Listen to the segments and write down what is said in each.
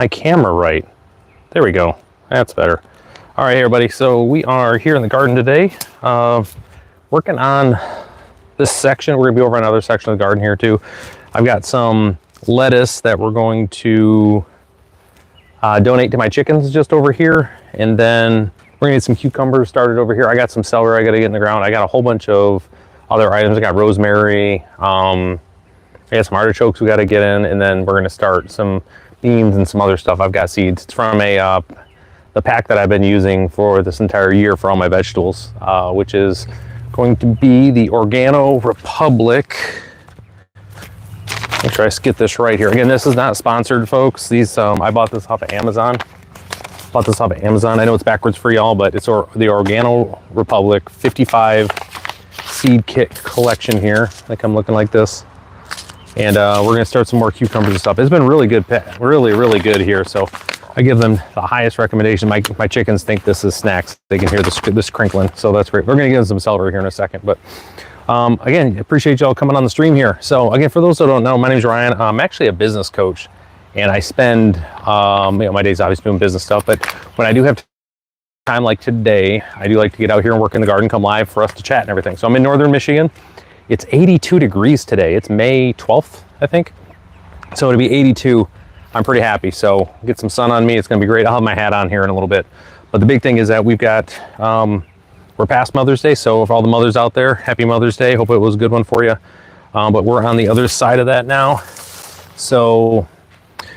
my camera right. There we go. That's better. All right, everybody. So we are here in the garden today, working on this section. We're gonna be over another section of the garden here too. I've got some lettuce that we're going to donate to my chickens just over here, and then we're gonna get some cucumbers started over here. I got some celery I gotta get in the ground. I got a whole bunch of other items. I got rosemary. I got some artichokes we gotta get in, and then we're gonna start some beans and some other stuff. I've got seeds. It's from the pack that I've been using for this entire year for all my vegetables, which is going to be the Organo Republic. Make sure I get this right here. Again, this is not sponsored, folks. These I bought this off of Amazon. I know it's backwards for y'all, but it's the Organo Republic 55 seed kit collection here. They come looking like this. And we're gonna start some more cucumbers and stuff. It's been really good, really good here. So I give them the highest recommendation. My chickens think this is snacks. They can hear this crinkling, so that's great. We're gonna get them some celery here in a second, but again, appreciate y'all coming on the stream here. So again, for those who don't know, my name is Ryan. I'm actually a business coach, and I spend my days obviously doing business stuff, but when I do have time like today, I do like to get out here and work in the garden, come live for us to chat and everything. So I'm in northern Michigan. It's 82 degrees today. It's May 12th, I think. So it'll be 82. I'm pretty happy. So get some sun on me. It's gonna be great. I'll have my hat on here in a little bit. But the big thing is that we've got, we're past Mother's Day. So for all the mothers out there, happy Mother's Day. Hope it was a good one for you. But we're on the other side of that now. So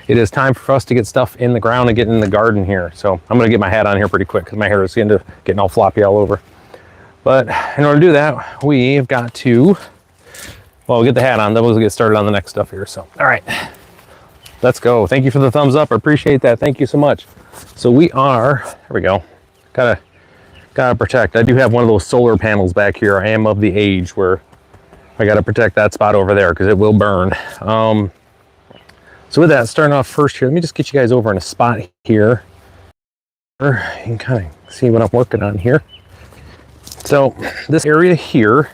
it is time for us to get stuff in the ground and get in the garden here. So I'm gonna get my hat on here pretty quick because my hair is getting all floppy all over. But in order to do that, we've got to, well, we'll get the hat on, then we'll get started on the next stuff here. So, all right, let's go. Thank you for the thumbs up. I appreciate that. Thank you so much. So we are, there we go. Gotta protect. I do have one of those solar panels back here. I am of the age where I gotta protect that spot over there because it will burn. So with that, starting off first here, let me just get you guys over in a spot here. You can kind of see what I'm working on here. So this area here,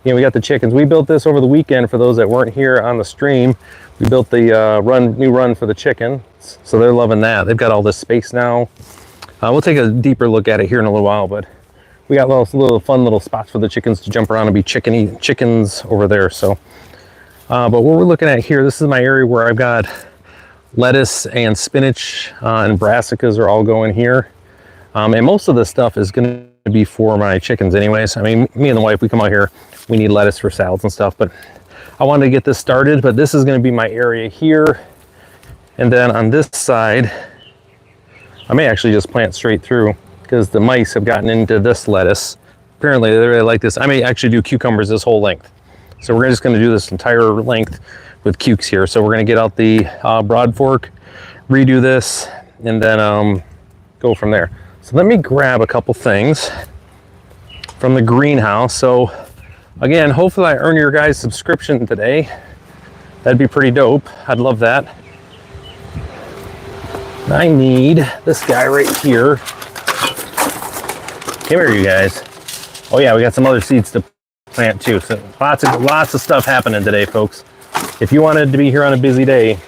we got the chickens. We built this over the weekend for those that weren't here on the stream. We built the new run for the chickens, so they're loving that. They've got all this space now. We'll take a deeper look at it here in a little while, but we got little fun little spots for the chickens to jump around and be chickens over there. So, but what we're looking at here, this is my area where I've got lettuce and spinach and brassicas are all going here. And most of this stuff is going to be for my chickens anyways. I mean, me and the wife, we come out here, we need lettuce for salads and stuff, but I wanted to get this started. But this is going to be my area here, and then on this side I may actually just plant straight through because the mice have gotten into this lettuce. Apparently they really like this. I may actually do cucumbers this whole length, so we're just going to do this entire length with cukes here. So we're going to get out the broad fork, redo this, and then go from there. So let me grab a couple things from the greenhouse. So again, hopefully I earn your guys' subscription today. That'd be pretty dope. I'd love that. I need this guy right here. Come here, you guys. Oh yeah, we got some other seeds to plant too. So lots of stuff happening today, folks. If you wanted to be here on a busy day,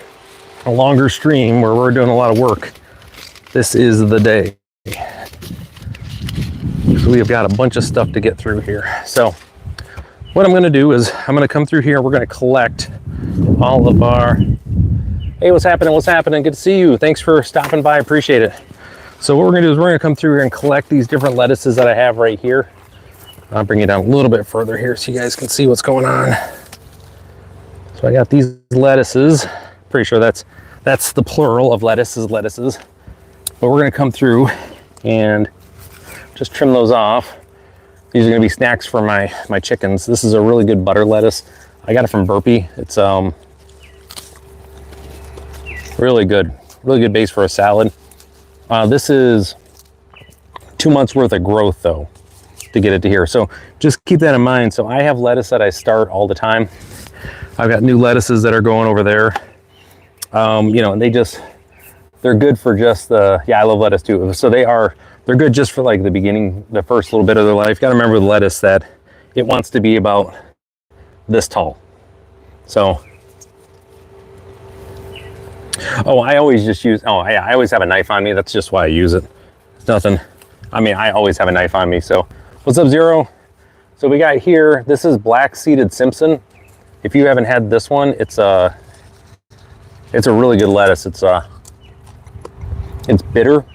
a longer stream where we're doing a lot of work, this is the day. So we have got a bunch of stuff to get through here. So what I'm going to do is I'm going to come through here. We're going to collect all of our, hey, what's happening? Good to see you. Thanks for stopping by. Appreciate it. So what we're going to do is we're going to come through here and collect these different lettuces that I have right here. I'll bring you down a little bit further here so you guys can see what's going on. So I got these lettuces. Pretty sure that's the plural of lettuces. But we're going to come through and just trim those off. These are going to be snacks for my chickens. This is a really good butter lettuce. I got it from Burpee. It's really good base for a salad. This is 2 months worth of growth though to get it to here. So just keep that in mind. So I have lettuce that I start all the time. I've got new lettuces that are going over there. And they're good for just I love lettuce too. So they're good just for like the beginning, the first little bit of their life. Got to remember with lettuce that it wants to be about this tall. So Oh, I always just use, oh yeah, I always have a knife on me. That's just why I use it. It's nothing. I mean, I always have a knife on me. So what's up, Zero? So we got here, this is black seeded Simpson. If you haven't had this one, it's a really good lettuce. It's bitter.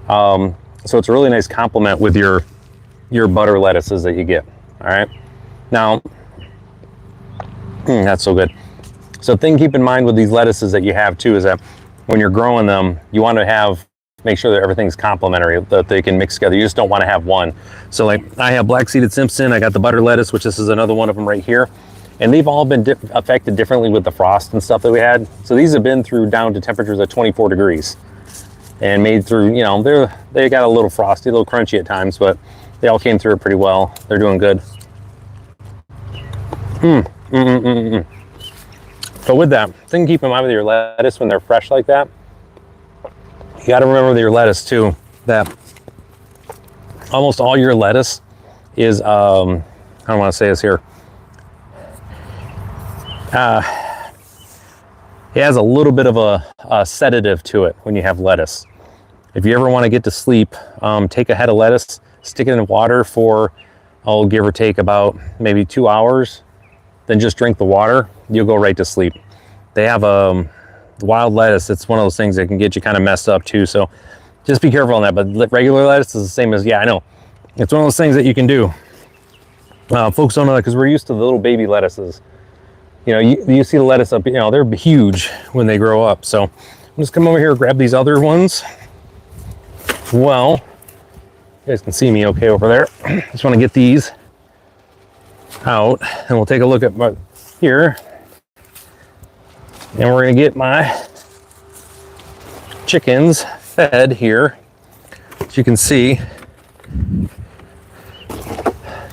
So it's a really nice complement with your butter lettuces that you get. All right. Now, that's so good. So thing to keep in mind with these lettuces that you have too is that when you're growing them, you want to make sure that everything's complementary, that they can mix together. You just don't want to have one. So like I have black seeded Simpson, I got the butter lettuce, which this is another one of them right here. And they've all been affected differently with the frost and stuff that we had. So these have been through down to temperatures of 24 degrees and made through, you know, they got a little frosty, a little crunchy at times, but they all came through it pretty well. They're doing good. So with that, thing to keep in mind with your lettuce when they're fresh like that, you got to remember with your lettuce too, that almost all your lettuce is, I don't want to say this here, it has a little bit of a sedative to it when you have lettuce. If you ever want to get to sleep, take a head of lettuce, stick it in water for, give or take about maybe 2 hours, then just drink the water, you'll go right to sleep. They have wild lettuce. It's one of those things that can get you kind of messed up too. So just be careful on that. But regular lettuce is the same as, yeah, I know. It's one of those things that you can do. Folks don't know that because we're used to the little baby lettuces. You know, you see the lettuce up, you know, they're huge when they grow up. So I'm just come over here and grab these other ones. Well, you guys can see me okay over there. Just want to get these out and we'll take a look at here. And we're going to get my chickens fed here. As you can see,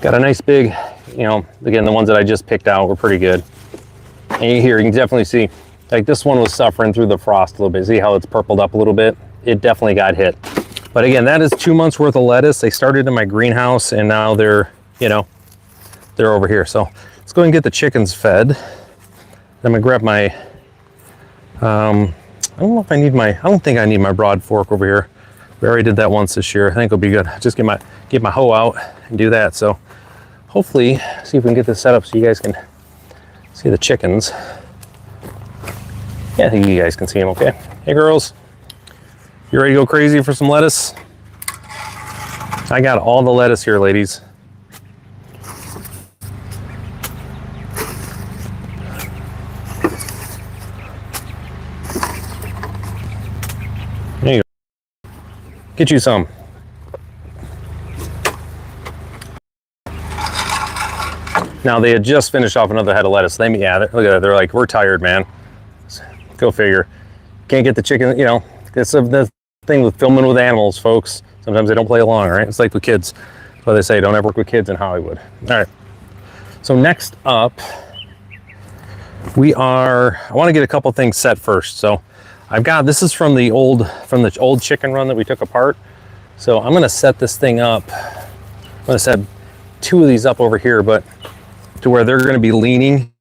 got a nice big, you know, again, the ones that I just picked out were pretty good. And here you can definitely see, like this one was suffering through the frost a little bit. See how it's purpled up a little bit? It definitely got hit. But again, that is 2 months worth of lettuce. They started in my greenhouse and now they're, you know, they're over here. So let's go ahead and get the chickens fed. I'm gonna grab my, I don't know if I need I don't think I need my broad fork over here. We already did that once this year. I think it'll be good. Just get my hoe out and do that. So hopefully, see if we can get this set up so you guys can see the chickens. Yeah, I think you guys can see them okay. Hey girls, you ready to go crazy for some lettuce? I got all the lettuce here, ladies. There you go. Get you some. Now they had just finished off another head of lettuce. Look at that. They're like, we're tired, man. Go figure. Can't get the chicken. You know, it's the thing with filming with animals, folks. Sometimes they don't play along, right? It's like with kids. That's why they say don't ever work with kids in Hollywood. All right. So next up, I want to get a couple things set first. So this is from the old chicken run that we took apart. So I'm going to set this thing up. I'm going to set 2 of these up over here, but to where they're going to be leaning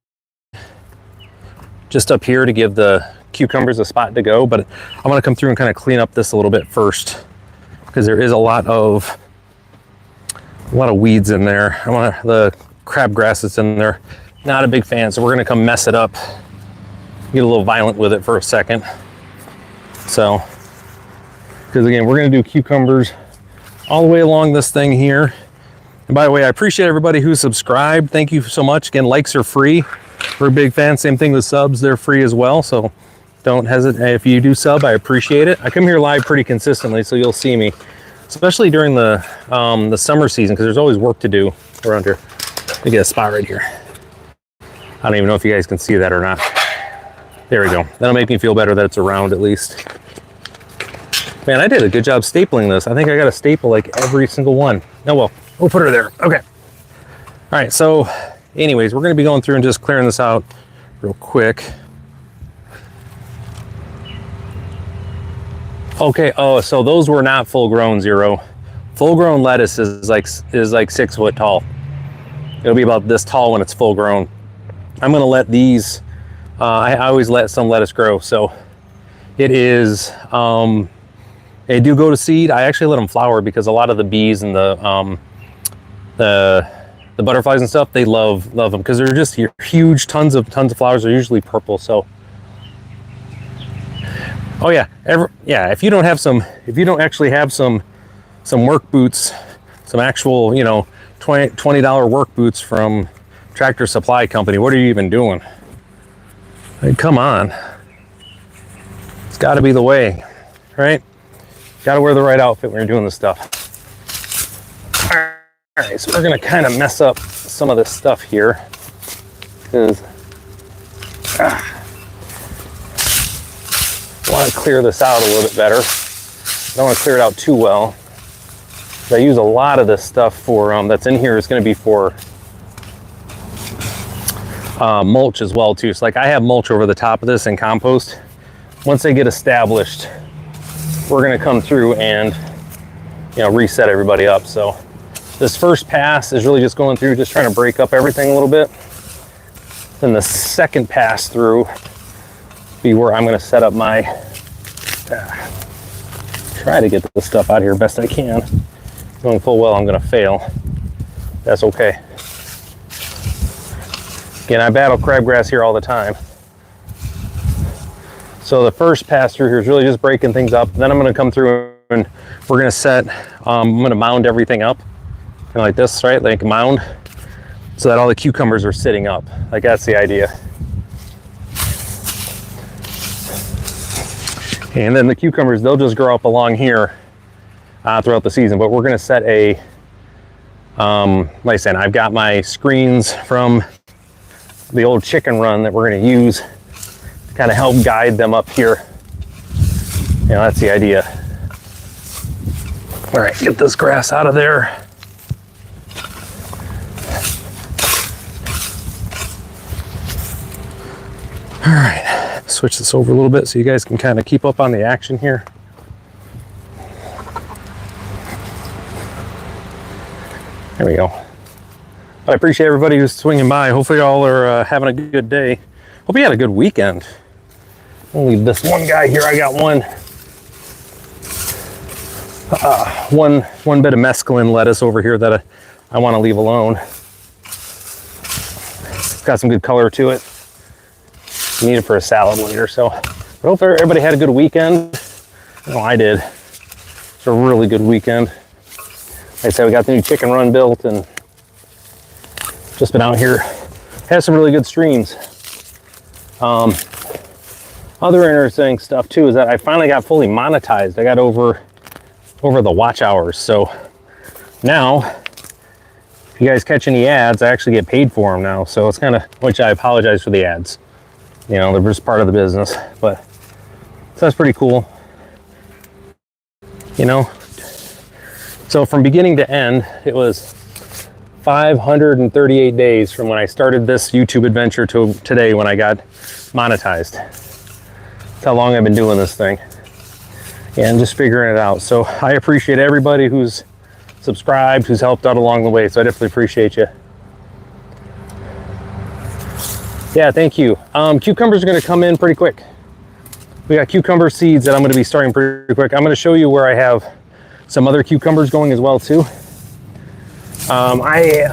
just up here to give the cucumbers a spot to go. But I'm going to come through and kind of clean up this a little bit first because there is a lot of weeds in there. The crabgrass that's in there. Not a big fan, so we're going to come mess it up. Get a little violent with it for a second. So, because again, we're going to do cucumbers all the way along this thing here. And by the way, I appreciate everybody who subscribed. Thank you so much. Again, likes are free. We're a big fan. Same thing with subs. They're free as well. So don't hesitate. If you do sub, I appreciate it. I come here live pretty consistently, so you'll see me, especially during the summer season, because there's always work to do around here. Let me get a spot right here. I don't even know if you guys can see that or not. There we go. That'll make me feel better that it's around at least. Man, I did a good job stapling this. I think I got to staple like every single one. Oh, well, we'll put her there. Okay. All right, so anyways, we're going to be going through and just clearing this out real quick. Okay, oh, so those were not full grown, Zero. Full grown lettuce is like 6 foot tall. It'll be about this tall when it's full grown. I'm going to let these I always let some lettuce grow. So it is, they do go to seed. I actually let them flower because a lot of the bees and the butterflies and stuff, they love them because they're just huge, tons of flowers. They're usually purple. So, oh yeah, if you don't actually have some work boots, some actual, you know, $20 work boots from Tractor Supply Company, what are you even doing? Like, come on. It's got to be the way, right? Got to wear the right outfit when you're doing this stuff. All right, so we're going to kind of mess up some of this stuff here because I want to clear this out a little bit better. I don't want to clear it out too well. I use a lot of this stuff for that's in here is going to be for mulch as well too. So like I have mulch over the top of this and compost. Once they get established, we're going to come through and, you know, reset everybody up. So this first pass is really just going through, just trying to break up everything a little bit. Then the second pass through be where I'm going to set up my try to get this stuff out here best I can, knowing full well I'm going to fail. That's okay. Again, I battle crabgrass here all the time. So the first pass through here is really just breaking things up. Then I'm going to come through and we're going to set, I'm going to mound everything up, kind of like this, right? Like a mound, so that all the cucumbers are sitting up. Like that's the idea. And then the cucumbers, they'll just grow up along here throughout the season. But we're going to set a, like I said, I've got my screens from the old chicken run that we're going to use to kind of help guide them up here. You know, that's the idea. All right, get this grass out of there. All right, switch this over a little bit so you guys can kind of keep up on the action here. There we go. But I appreciate everybody who's swinging by. Hopefully y'all are having a good day. Hope you had a good weekend. I'll leave this one guy here. I got one bit of mesclun lettuce over here that I want to leave alone. It's got some good color to it. Need it for a salad later. So I hope everybody had a good weekend. Oh, I did. It's a really good weekend. Like I said, we got the new chicken run built and just been out here. Has some really good streams. Other interesting stuff too is that I finally got fully monetized. I got over the watch hours. So now, if you guys catch any ads, I actually get paid for them now. So it's kind of, which I apologize for the ads. You know, they're just part of the business. But so that's pretty cool. You know, so from beginning to end, it was 538 days from when I started this YouTube adventure to today when I got monetized. That's how long I've been doing this thing and just figuring it out. So I appreciate everybody who's subscribed, who's helped out along the way. So I definitely appreciate you. Yeah, thank you. Cucumbers are going to come in pretty quick. We got cucumber seeds that I'm going to be starting pretty quick. I'm going to show you where I have some other cucumbers going as well too. I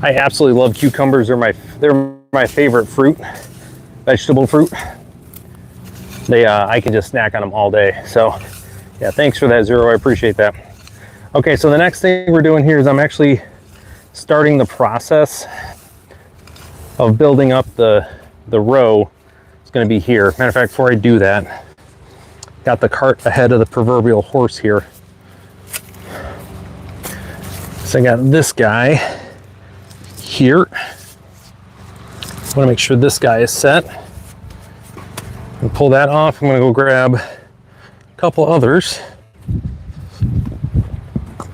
absolutely love cucumbers. They're my favorite fruit, vegetable fruit. I can just snack on them all day. So yeah, thanks for that, Zero. I appreciate that. Okay, so the next thing we're doing here is I'm actually starting the process of building up the row. It's going to be here. Matter of fact, before I do that, got the cart ahead of the proverbial horse here. So I got this guy here. I want to make sure this guy is set. And pull that off. I'm going to go grab a couple others.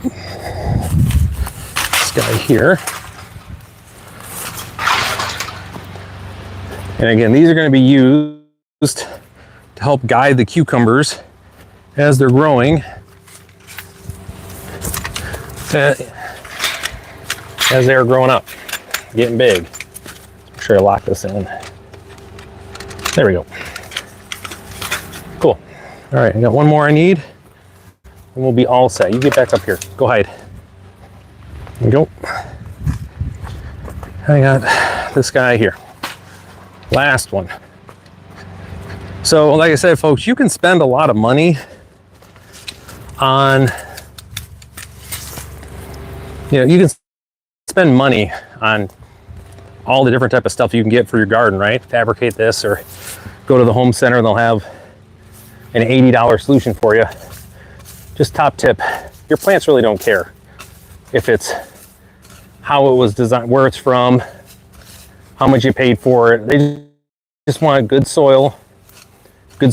This guy here. And again, these are going to be used to help guide the cucumbers as they're growing. As they're growing up, getting big. I'm sure I lock this in. There we go. Cool. All right, I got one more I need, and we'll be all set. You get back up here. Go hide. There we go. I got this guy here. Last one. So, like I said, folks, you can spend a lot of money on, you can spend money on all the different type of stuff you can get for your garden, right? Fabricate this, or go to the home center and they'll have an $80 solution for you. Just top tip, your plants really don't care if it's how it was designed, where it's from, how much you paid for it. They just want good soil, and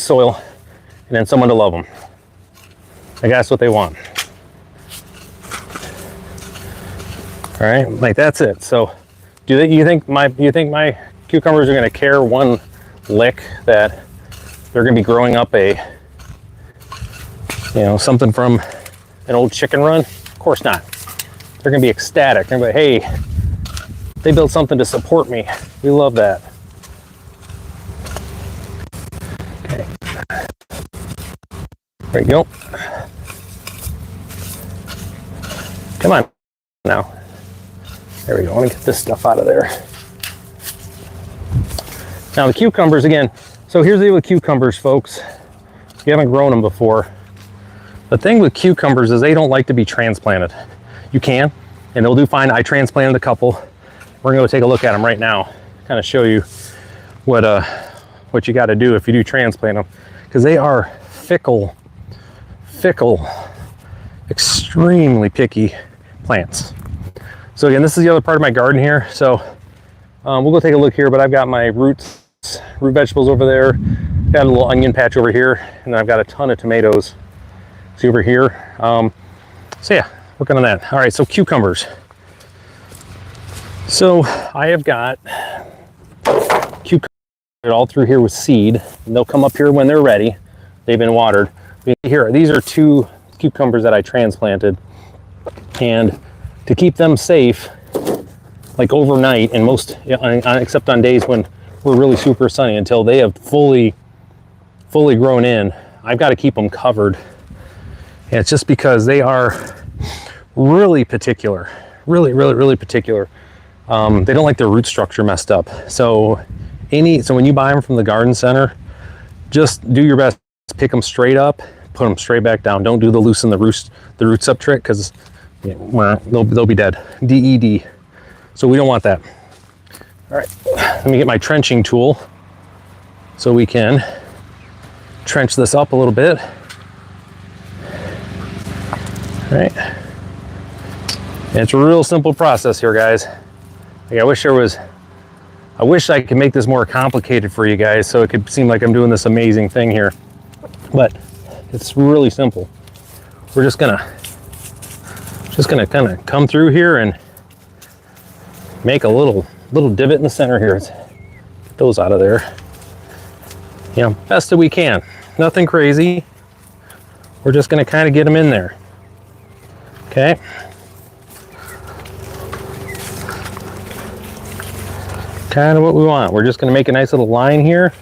then someone to love them. Like, that's what they want. All right, like, that's it. So you think my cucumbers are going to care one lick that they're going to be growing up something from an old chicken run? Of course not. They're going to be ecstatic. They're going to be like, hey, they built something to support me. We love that. Okay. There you go. Come on now. There we go. Let me get this stuff out of there. Now the cucumbers again. So here's the deal with cucumbers, folks. If you haven't grown them before, the thing with cucumbers is they don't like to be transplanted. You can, and they'll do fine. I transplanted a couple. We're gonna go take a look at them right now. Kind of show you what you got to do if you do transplant them, because they are fickle, extremely picky plants. So again, this is the other part of my garden here. So we'll go take a look here, but I've got my root vegetables over there. Got a little onion patch over here, and then I've got a ton of tomatoes. See over here. So yeah, working on that. All right, so cucumbers. So I have got cucumbers all through here with seed, and they'll come up here when they're ready. They've been watered. Here, these are 2 cucumbers that I transplanted, and to keep them safe, like overnight, and except on days when we're really super sunny, until they have fully grown in, I've got to keep them covered. And it's just because they are really particular, really particular. They don't like their root structure messed up. So when you buy them from the garden center, just do your best, pick them straight up, put them straight back down. Don't do the loosen the roots up trick, because they'll be dead. DED. So we don't want that. All right, let me get my trenching tool so we can trench this up a little bit. All right. And it's a real simple process here, guys. Like, I wish I could make this more complicated for you guys so it could seem like I'm doing this amazing thing here. But it's really simple. We're just gonna kind of come through here and make a little divot in the center here. Get those out of there. Best that we can. Nothing crazy. We're just gonna kind of get them in there. Okay. Kind of what we want. We're just gonna make a nice little line here,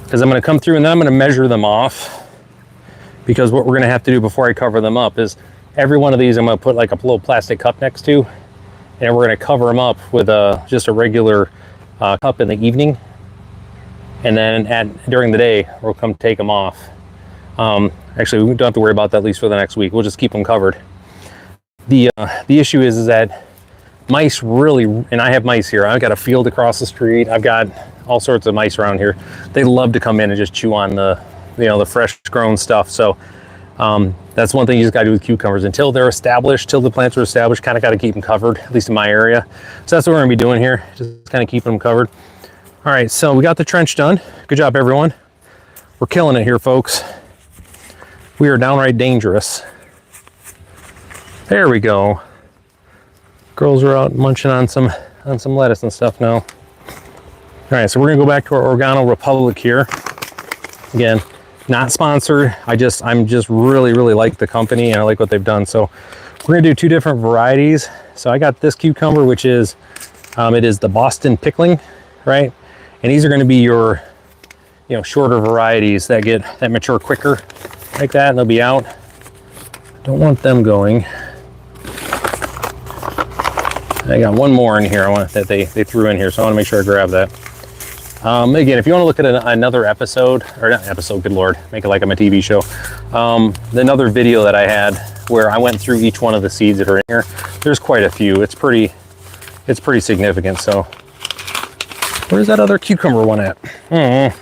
because I'm gonna come through and then I'm gonna measure them off, because what we're gonna have to do before I cover them up is every one of these I'm gonna put like a little plastic cup next to, and we're gonna cover them up with just a regular cup in the evening, and then during the day we'll come take them off. Actually, we don't have to worry about that, at least for the next week. We'll just keep them covered. The issue is that mice really, and I have mice here. I've got a field across the street. I've got all sorts of mice around here. They love to come in and just chew on the fresh grown stuff. So that's one thing you just got to do with cucumbers. Until they're established, till the plants are established, kind of got to keep them covered, at least in my area. So that's what we're gonna be doing here, just kind of keeping them covered. All right, so we got the trench done. Good job, everyone. We're killing it here, folks. We are downright dangerous. There we go. Girls are out munching on some lettuce and stuff now. All right, so we're gonna go back to our Organo Republic here. Again, not sponsored. I'm just really like the company, and I like what they've done. So we're gonna do 2 different varieties. So I got this cucumber, which is it is the Boston pickling, right? And these are going to be your, you know, shorter varieties that mature quicker like that, and they'll be out. Don't want them going. I got one more in here that they threw in here, so I want to make sure I grab that. Again, if you want to look at another episode, or not episode, good Lord, make it like I'm a TV show. Another video that I had where I went through each one of the seeds that are in here. There's quite a few. It's pretty significant. So where's that other cucumber one at? Let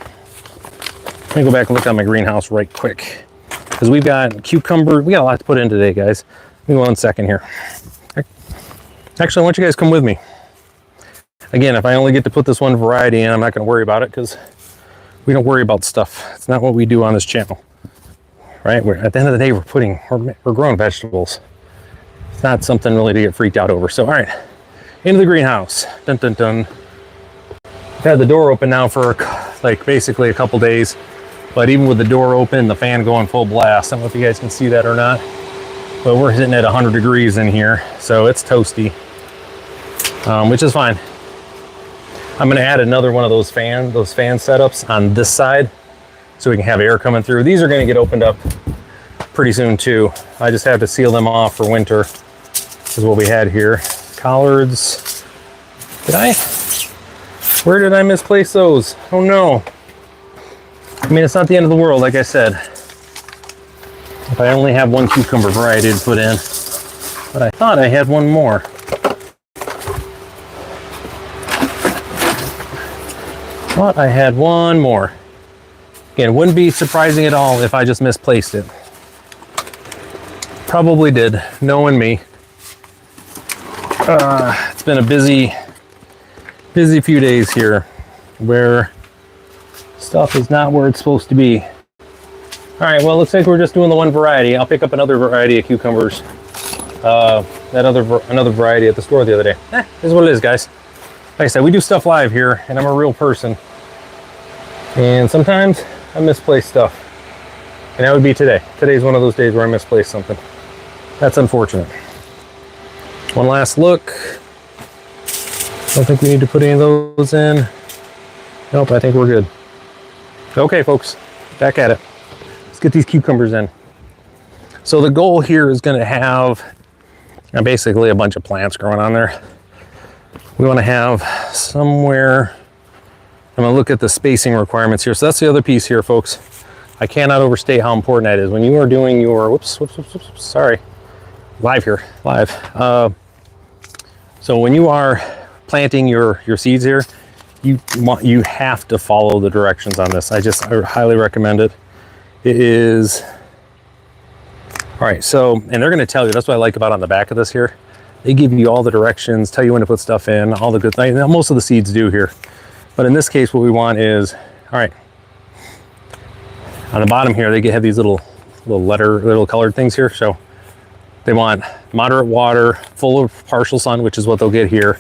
me go back and look at my greenhouse right quick, because we've got cucumber. We got a lot to put in today, guys. Give me 1 second here. Actually, I want you guys to come with me. Again, if I only get to put this one variety in, I'm not going to worry about it, because we don't worry about stuff. It's not what we do on this channel, right? At the end of the day, we're growing vegetables. It's not something really to get freaked out over. So, all right, into the greenhouse. Dun, dun, dun. I've had the door open now for like basically a couple days, but even with the door open, the fan going full blast. I don't know if you guys can see that or not, but we're hitting at 100 degrees in here, so it's toasty, which is fine. I'm going to add another one of those fan setups on this side so we can have air coming through. These are going to get opened up pretty soon too. I just have to seal them off for winter. This is what we had here. Collards. Where did I misplace those? Oh no. I mean, it's not the end of the world, like I said. If I only have one cucumber variety to put in. But I thought I had one more. Thought I had one more. Again, it wouldn't be surprising at all if I just misplaced it. Probably did, knowing me. It's been a busy few days here where stuff is not where it's supposed to be. All right, well, looks like we're just doing the one variety. I'll pick up another variety of cucumbers. Another variety at the store the other day. This is what it is, guys. Like I said, we do stuff live here, and I'm a real person. And sometimes I misplace stuff. And that would be today. Today's one of those days where I misplaced something. That's unfortunate. One last look. Don't think we need to put any of those in. Nope, I think we're good. Okay, folks, back at it. Let's get these cucumbers in. So the goal here is going to have basically a bunch of plants growing on there. We want to have somewhere, I'm going to look at the spacing requirements here. So that's the other piece here, folks. I cannot overstate how important that is. When you are doing your, whoops, sorry, live here, live. So when you are planting your seeds here, you have to follow the directions on this. I highly recommend it. It is, all right, so, and they're going to tell you, that's what I like about on the back of this here. They give you all the directions, tell you when to put stuff in, all the good things. Most of the seeds do here. But in this case, what we want is, all right, on the bottom here, they have these little colored things here. So they want moderate water, full of partial sun, which is what they'll get here.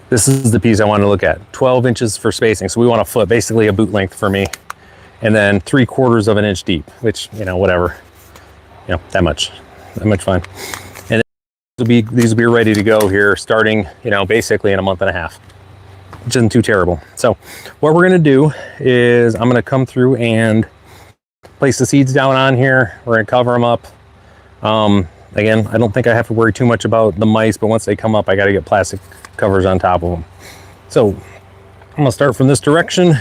This is the piece I want to look at. 12 inches for spacing. So we want a foot, basically a boot length for me. And then 3/4 of an inch deep, which, you know, whatever, you know, that much fine. And these will be ready to go here starting, you know, basically in a month and a half, which isn't too terrible. So what we're going to do is I'm going to come through and place the seeds down on here. We're going to cover them up. Again, I don't think I have to worry too much about the mice, but once they come up, I got to get plastic covers on top of them. So I'm going to start from this direction.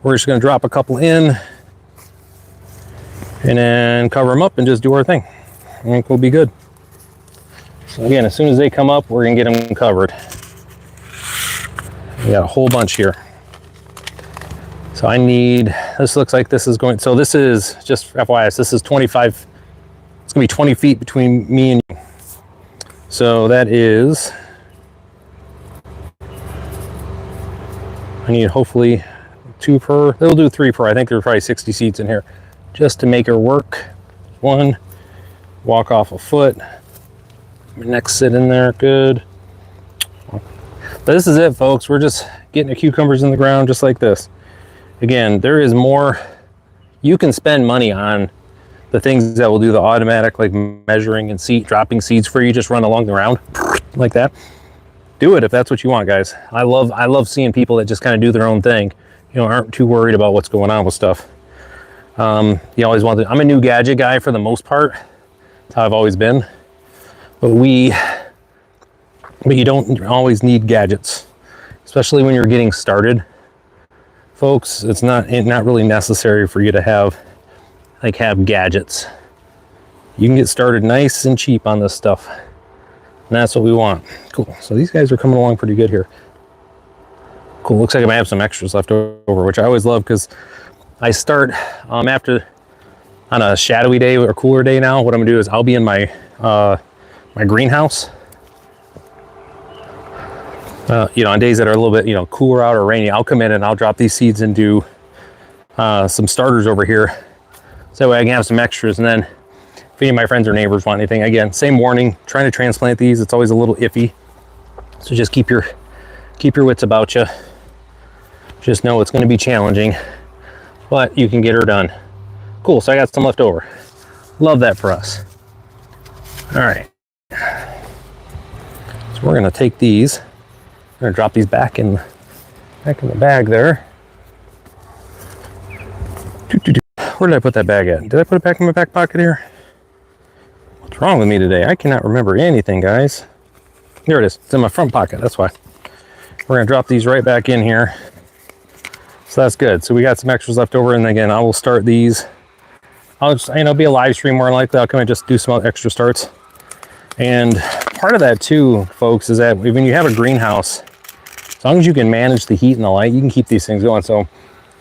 We're just going to drop a couple in and then cover them up and just do our thing. I think we'll be good. So again, as soon as they come up, we're going to get them covered. We got a whole bunch here. So I need, this looks like this is going, so this is just FYI, this is 25, it's going to be 20 feet between me and you. So that is, I need hopefully 2 per, they'll do 3 per. I think there's probably 60 seats in here just to make her work. 1, walk off a foot, next sit in there, good. But this is it, folks. We're just getting the cucumbers in the ground just like this. Again, there is more, you can spend money on the things that will do the automatic, like measuring and dropping seeds for you, just run along the ground like that. do it if that's what you want, guys. I love seeing people that just kind of do their own thing, you know, aren't too worried about what's going on with stuff. You always want to, I'm a new gadget guy for the most part. That's how I've always been. But you don't always need gadgets, especially when you're getting started. Folks, it's not really necessary for you to have gadgets. You can get started nice and cheap on this stuff. And that's what we want. Cool. So these guys are coming along pretty good here. Cool. Looks like I might have some extras left over, which I always love because I start after on a shadowy day or cooler day now. What I'm gonna do is I'll be in my my greenhouse. You know, on days that are a little bit, you know, cooler out or rainy, I'll come in and I'll drop these seeds into some starters over here. So that way I can have some extras. And then if any of my friends or neighbors want anything, again, same warning, trying to transplant these, it's always a little iffy. So just keep your wits about you. Just know it's going to be challenging, but you can get her done. Cool, so I got some left over. Love that for us. All right. So we're going to take these. I'm going to drop these back in the bag there. Where did I put that bag at? Did I put it back in my back pocket here? What's wrong with me today? I cannot remember anything, guys. There it is. It's in my front pocket. That's why. We're going to drop these right back in here. So that's good. So we got some extras left over. And again, I will start these. I'll just, you know, be a live stream more than likely. I'll come and just do some extra starts. And part of that too, folks, is that when you have a greenhouse, as long as you can manage the heat and the light, you can keep these things going. So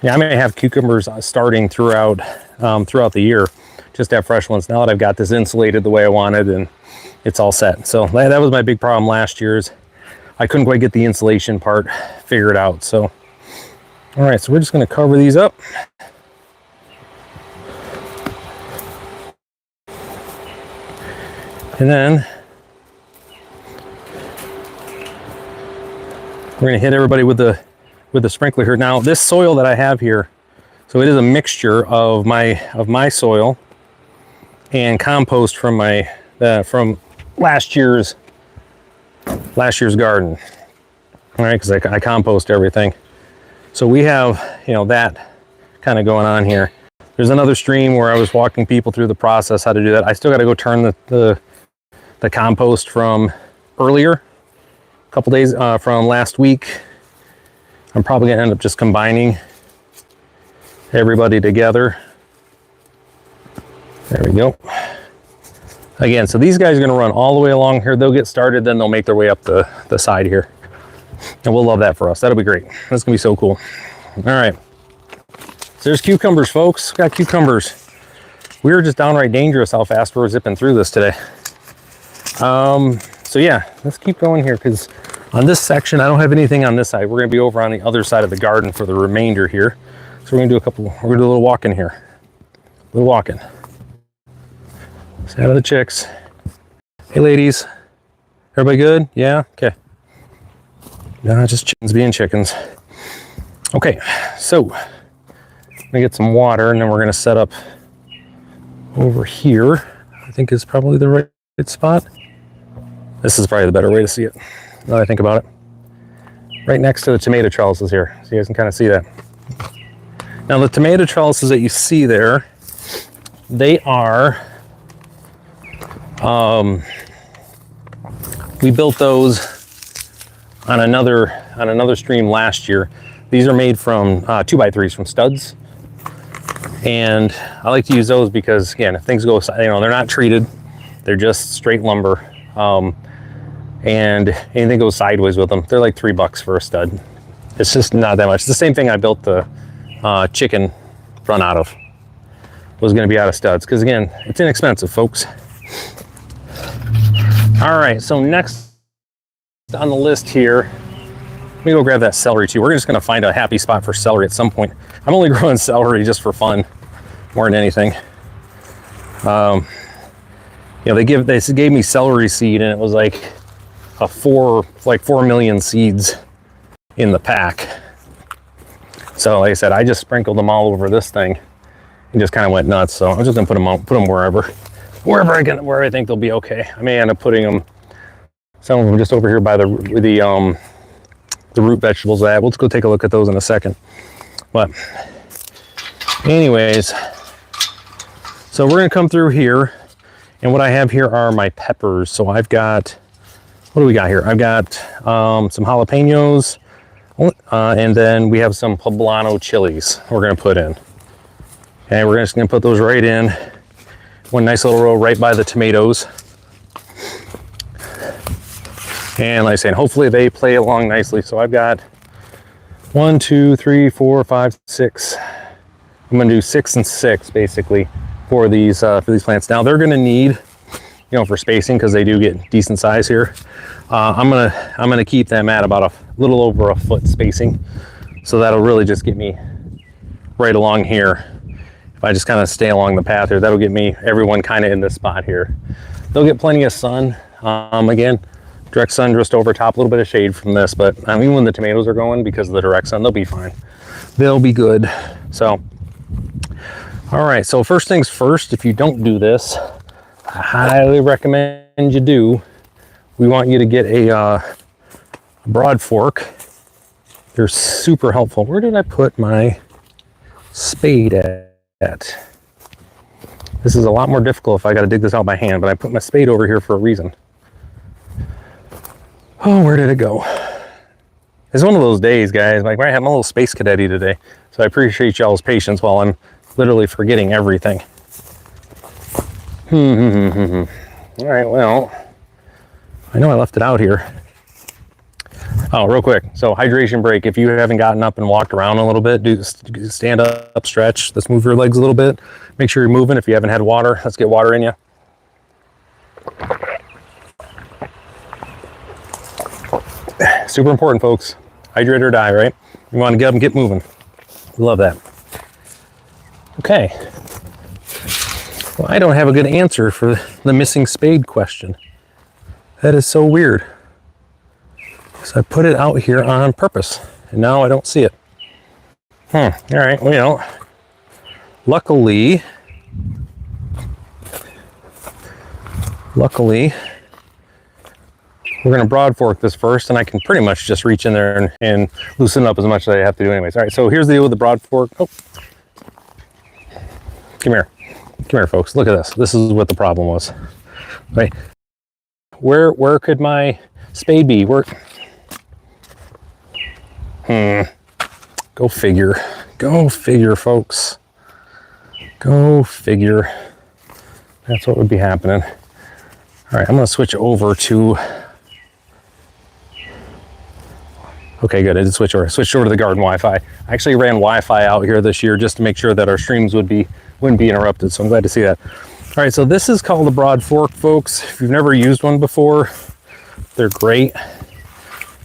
yeah, I may have cucumbers starting throughout the year, just to have fresh ones. Now that I've got this insulated the way I wanted and it's all set. So that was my big problem last year, is I couldn't quite get the insulation part figured out. So, all right, so we're just gonna cover these up. And then we're gonna hit everybody with the sprinkler here. Now this soil that I have here, so it is a mixture of my soil and compost from from last year's garden. All right, because I compost everything. So we have, you know, that kind of going on here. There's another stream where I was walking people through the process, how to do that. I still got to go turn the compost from earlier, a couple days from last week. I'm probably gonna end up just combining everybody together. There we go. Again, so these guys are gonna run all the way along here. They'll get started, then they'll make their way up the side here. And we'll love that for us. That'll be great. That's gonna be so cool. All right. So there's cucumbers, folks. Got cucumbers. We were just downright dangerous how fast we're zipping through this today. So yeah, let's keep going here, because on this section, I don't have anything on this side. We're gonna be over on the other side of the garden for the remainder here. So we're gonna do a little walking here. A little walking. Say hi to the chicks. Hey ladies, everybody good? Yeah, okay. No, just chickens being chickens. Okay, so I'm gonna get some water and then we're gonna set up over here. I think is probably the right spot. This is probably the better way to see it, now that I think about it. Right next to the tomato trellises here, so you guys can kind of see that. Now the tomato trellises that you see there, they are, we built those on another stream last year. These are made from 2x3s from studs. And I like to use those because, again, if things go, you know, they're not treated, they're just straight lumber. And anything goes sideways with them, they're like $3 for a stud. It's just not that much. It's the same thing I built the chicken run out of. Was going to be out of studs because, again, it's inexpensive, folks. All right, so next on the list here, let me go grab that celery too. We're just going to find a happy spot for celery at some point. I'm only growing celery just for fun, more than anything. You know, they gave me celery seed, and it was like 4 million seeds in the pack. So like I said, I just sprinkled them all over this thing and just kind of went nuts. So I'm just gonna put them wherever I think they'll be okay. I may end up putting them Some of them just over here by the root vegetables. Let's go take a look at those in a second. But anyways, so we're gonna come through here, and what I have here are my peppers. So I've got, what do we got here? I've got some jalapenos, and then we have some poblano chilies we're gonna put in. Okay, we're just gonna put those right in. One nice little row right by the tomatoes. And like I said, hopefully they play along nicely. So I've got 1, 2, 3, 4, 5, 6. I'm gonna do 6 and 6 basically for these plants. Now they're gonna need, you know, for spacing, because they do get decent size here. I'm gonna keep them at about a little over a foot spacing. So that'll really just get me right along here. If I just kind of stay along the path here, that'll get me everyone kind of in this spot here. They'll get plenty of sun. Again, direct sun just over top, a little bit of shade from this, but I mean, when the tomatoes are going, because of the direct sun, they'll be fine. They'll be good. So, all right, so first things first, if you don't do this, I highly recommend you do. We want you to get a broad fork. They're super helpful. Where did I put my spade at? This is a lot more difficult if I got to dig this out by hand, but I put my spade over here for a reason. Oh, where did it go? It's one of those days, guys. Like, I'm a little space cadet-y today, so I appreciate y'all's patience while I'm literally forgetting everything. All right, well, I know I left it out here. Oh, real quick. So hydration break. If you haven't gotten up and walked around a little bit, do stand up, stretch. Let's move your legs a little bit. Make sure you're moving. If you haven't had water, let's get water in you. Super important, folks. Hydrate or die, right? You want to get up and get moving. Love that. Okay. Well, I don't have a good answer for the missing spade question. That is so weird. So I put it out here on purpose, and now I don't see it. All right, well, luckily, we're gonna broad fork this first, and I can pretty much just reach in there and loosen it up as much as I have to do anyways. All right, so here's the deal with the broad fork. Oh, come here, folks. Look at this. This is what the problem was. Right, where could my spade be? Go figure. Go figure, folks. Go figure. That's what would be happening. All right, I'm gonna switch over to. Okay, good. I did switch over. Switched over to the garden Wi-Fi. I actually ran Wi-Fi out here this year just to make sure that our streams wouldn't be interrupted. So I'm glad to see that. All right, so this is called a broad fork, folks. If you've never used one before, they're great.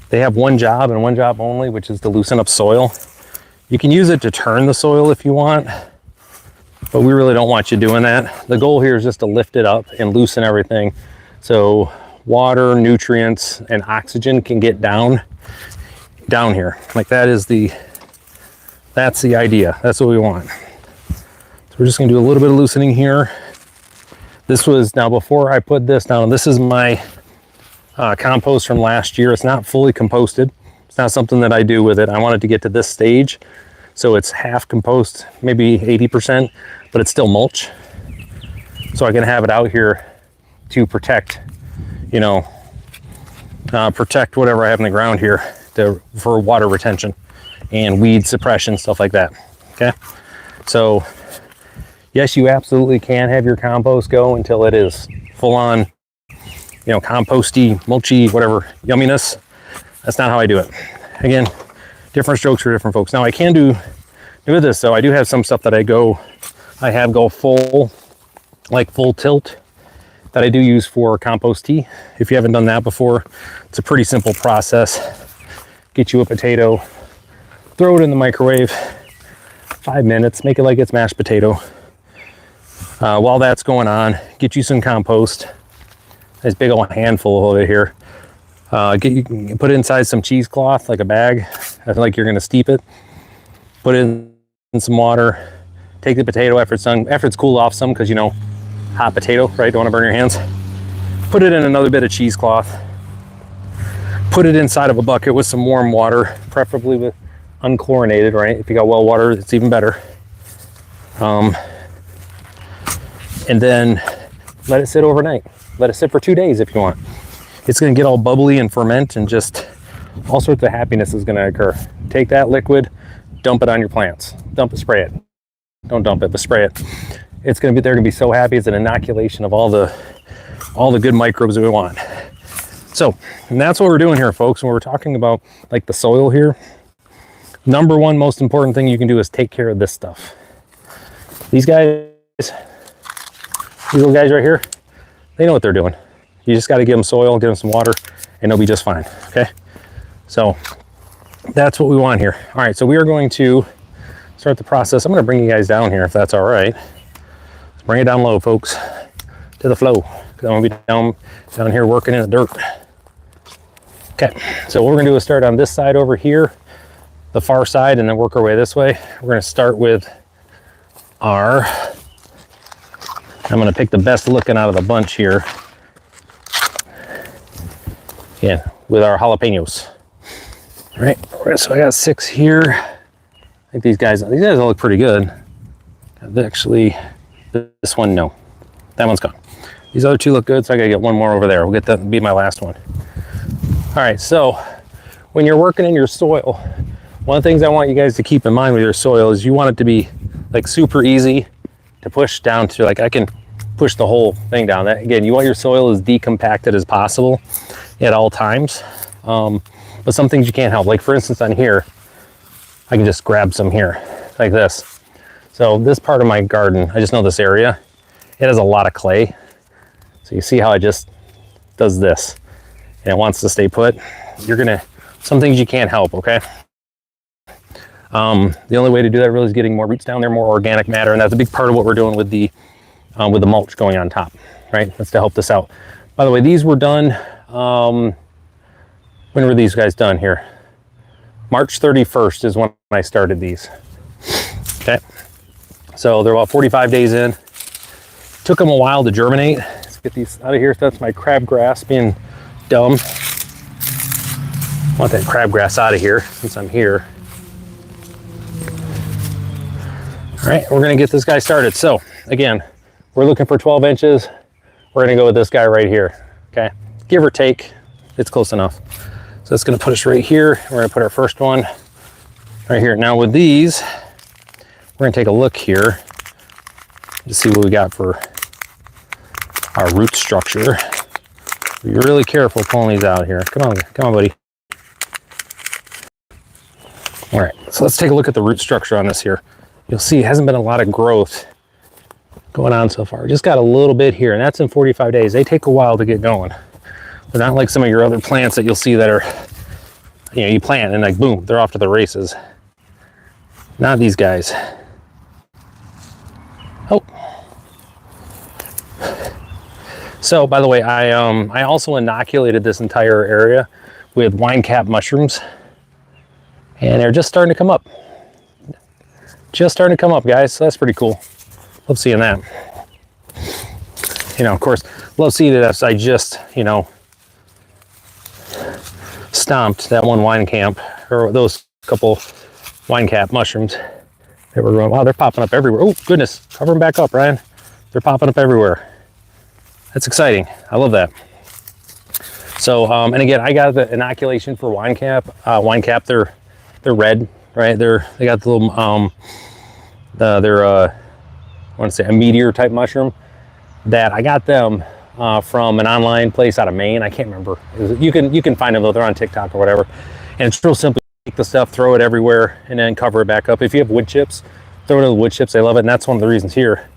They have one job and one job only, which is to loosen up soil. You can use it to turn the soil if you want, but we really don't want you doing that. The goal here is just to lift it up and loosen everything so water, nutrients, and oxygen can get down here. Like that's the idea. That's what we want. So we're just gonna do a little bit of loosening here. This was, now before I put this down, this is my compost from last year. It's not fully composted. It's not something that I do with it. I wanted to get to this stage, so it's half compost, maybe 80%, but it's still mulch. So I can have it out here to protect, protect whatever I have in the ground here for water retention and weed suppression, stuff like that. Okay, so yes, you absolutely can have your compost go until it is full on, composty, mulchy, whatever yumminess. That's not how I do it. Again, different strokes for different folks. Now I can do with this though. I do have some stuff that I have go full tilt that I do use for compost tea. If you haven't done that before, it's a pretty simple process. Get you a potato, throw it in the microwave, 5 minutes, make it like it's mashed potato. While that's going on, get you some compost. Nice big old handful of it here. Put it inside some cheesecloth, like a bag. I feel like you're gonna steep it. Put it in some water. Take the potato after it's cooled off some, because hot potato, right? Don't want to burn your hands. Put it in another bit of cheesecloth. put it inside of a bucket with some warm water, preferably with unchlorinated, right? If you got well water, it's even better. And then let it sit overnight. Let it sit for 2 days if you want. It's gonna get all bubbly and ferment, and just all sorts of happiness is gonna occur. Take that liquid, dump it on your plants. Dump it, spray it. Don't dump it, but spray it. It's gonna be, they're gonna be so happy. It's an inoculation of all the good microbes that we want. So, and that's what we're doing here, folks. When we're talking about like the soil here, number one most important thing you can do is take care of this stuff. These guys, these little guys right here, they know what they're doing. You just got to give them soil, give them some water, and they'll be just fine. Okay, so that's what we want here. All right, so we are going to start the process. I'm going to bring you guys down here if that's all right. Let's bring it down low, folks, to the flow, because I'm going to be down here working in the dirt. Okay, so what we're going to do is start on this side over here, the far side, and then work our way this way. We're going to start with our, I'm going to pick the best looking out of the bunch here. Yeah, with our jalapenos. All right, so I got 6 here. I think these guys all look pretty good. Actually, this one, no. That one's gone. These other 2 look good, so I gotta get 1 more over there. We'll get that, be my last one. All right, so when you're working in your soil, one of the things I want you guys to keep in mind with your soil is you want it to be like super easy to push down to, like I can push the whole thing down. That, again, you want your soil as decompacted as possible at all times. But some things you can't help. Like for instance on here, I can just grab some here like this. So this part of my garden, I just know this area, it has a lot of clay. So you see how it just does this and it wants to stay put. You're gonna, some things you can't help, okay? The only way to do that really is getting more roots down there, more organic matter, and that's a big part of what we're doing with the mulch going on top, right? That's to help this out. By the way, these were done, when were these guys done here? March 31st is when I started these. Okay, so they're about 45 days in. Took them a while to germinate. Let's get these out of here. So that's my crabgrass being dumb. I want that crabgrass out of here since I'm here. All right, we're gonna get this guy started. So again, we're looking for 12 inches. We're gonna go with this guy right here, okay? Give or take, it's close enough. So it's gonna put us right here. We're gonna put our first one right here. Now with these, we're gonna take a look here to see what we got for our root structure. Be really careful pulling these out here. Come on, buddy. All right, so let's take a look at the root structure on this here. You'll see it hasn't been a lot of growth going on so far. Just got a little bit here, and that's in 45 days. They take a while to get going. They're not like some of your other plants that you'll see that are, you know, you plant and like boom, they're off to the races. Not these guys. Oh. So by the way, I also inoculated this entire area with wine cap mushrooms, and they're just starting to come up. Just starting to come up, guys. So that's pretty cool. Love seeing that. You know, of course, love seeing it as I just, you know, stomped that one wine camp, or those couple wine cap mushrooms that were growing. Wow, they're popping up everywhere. Oh, goodness. Cover them back up, Ryan. They're popping up everywhere. That's exciting. I love that. So, and again, I got the inoculation for wine cap. They're red, right? They got the little, I want to say a meteor type mushroom that I got them from an online place out of Maine. I can't remember. You can find them though. They're on TikTok or whatever. And it's real simple. Take the stuff, throw it everywhere, and then cover it back up. If you have wood chips, throw it in the wood chips. They love it, and that's one of the reasons here.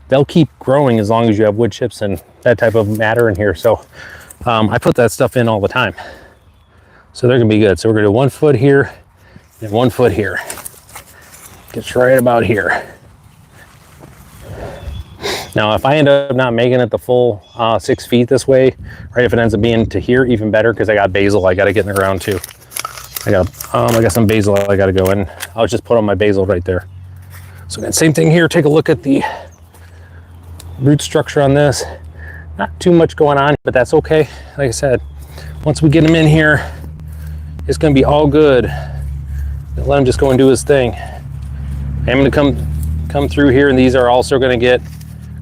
They'll keep growing as long as you have wood chips and that type of matter in here. So I put that stuff in all the time. So they're gonna be good. So we're gonna do 1 foot here and 1 foot here. Gets right about here. Now, if I end up not making it the full 6 feet this way, right, if it ends up being to here, even better, because I got basil I got to get in the ground too. I got some basil I got to go in. I'll just put on my basil right there. So again, same thing here. Take a look at the root structure on this. Not too much going on, but that's okay. Like I said, once we get them in here, It's going to be all good. Let him just go and do his thing. I'm going to come through here, and these are also going to get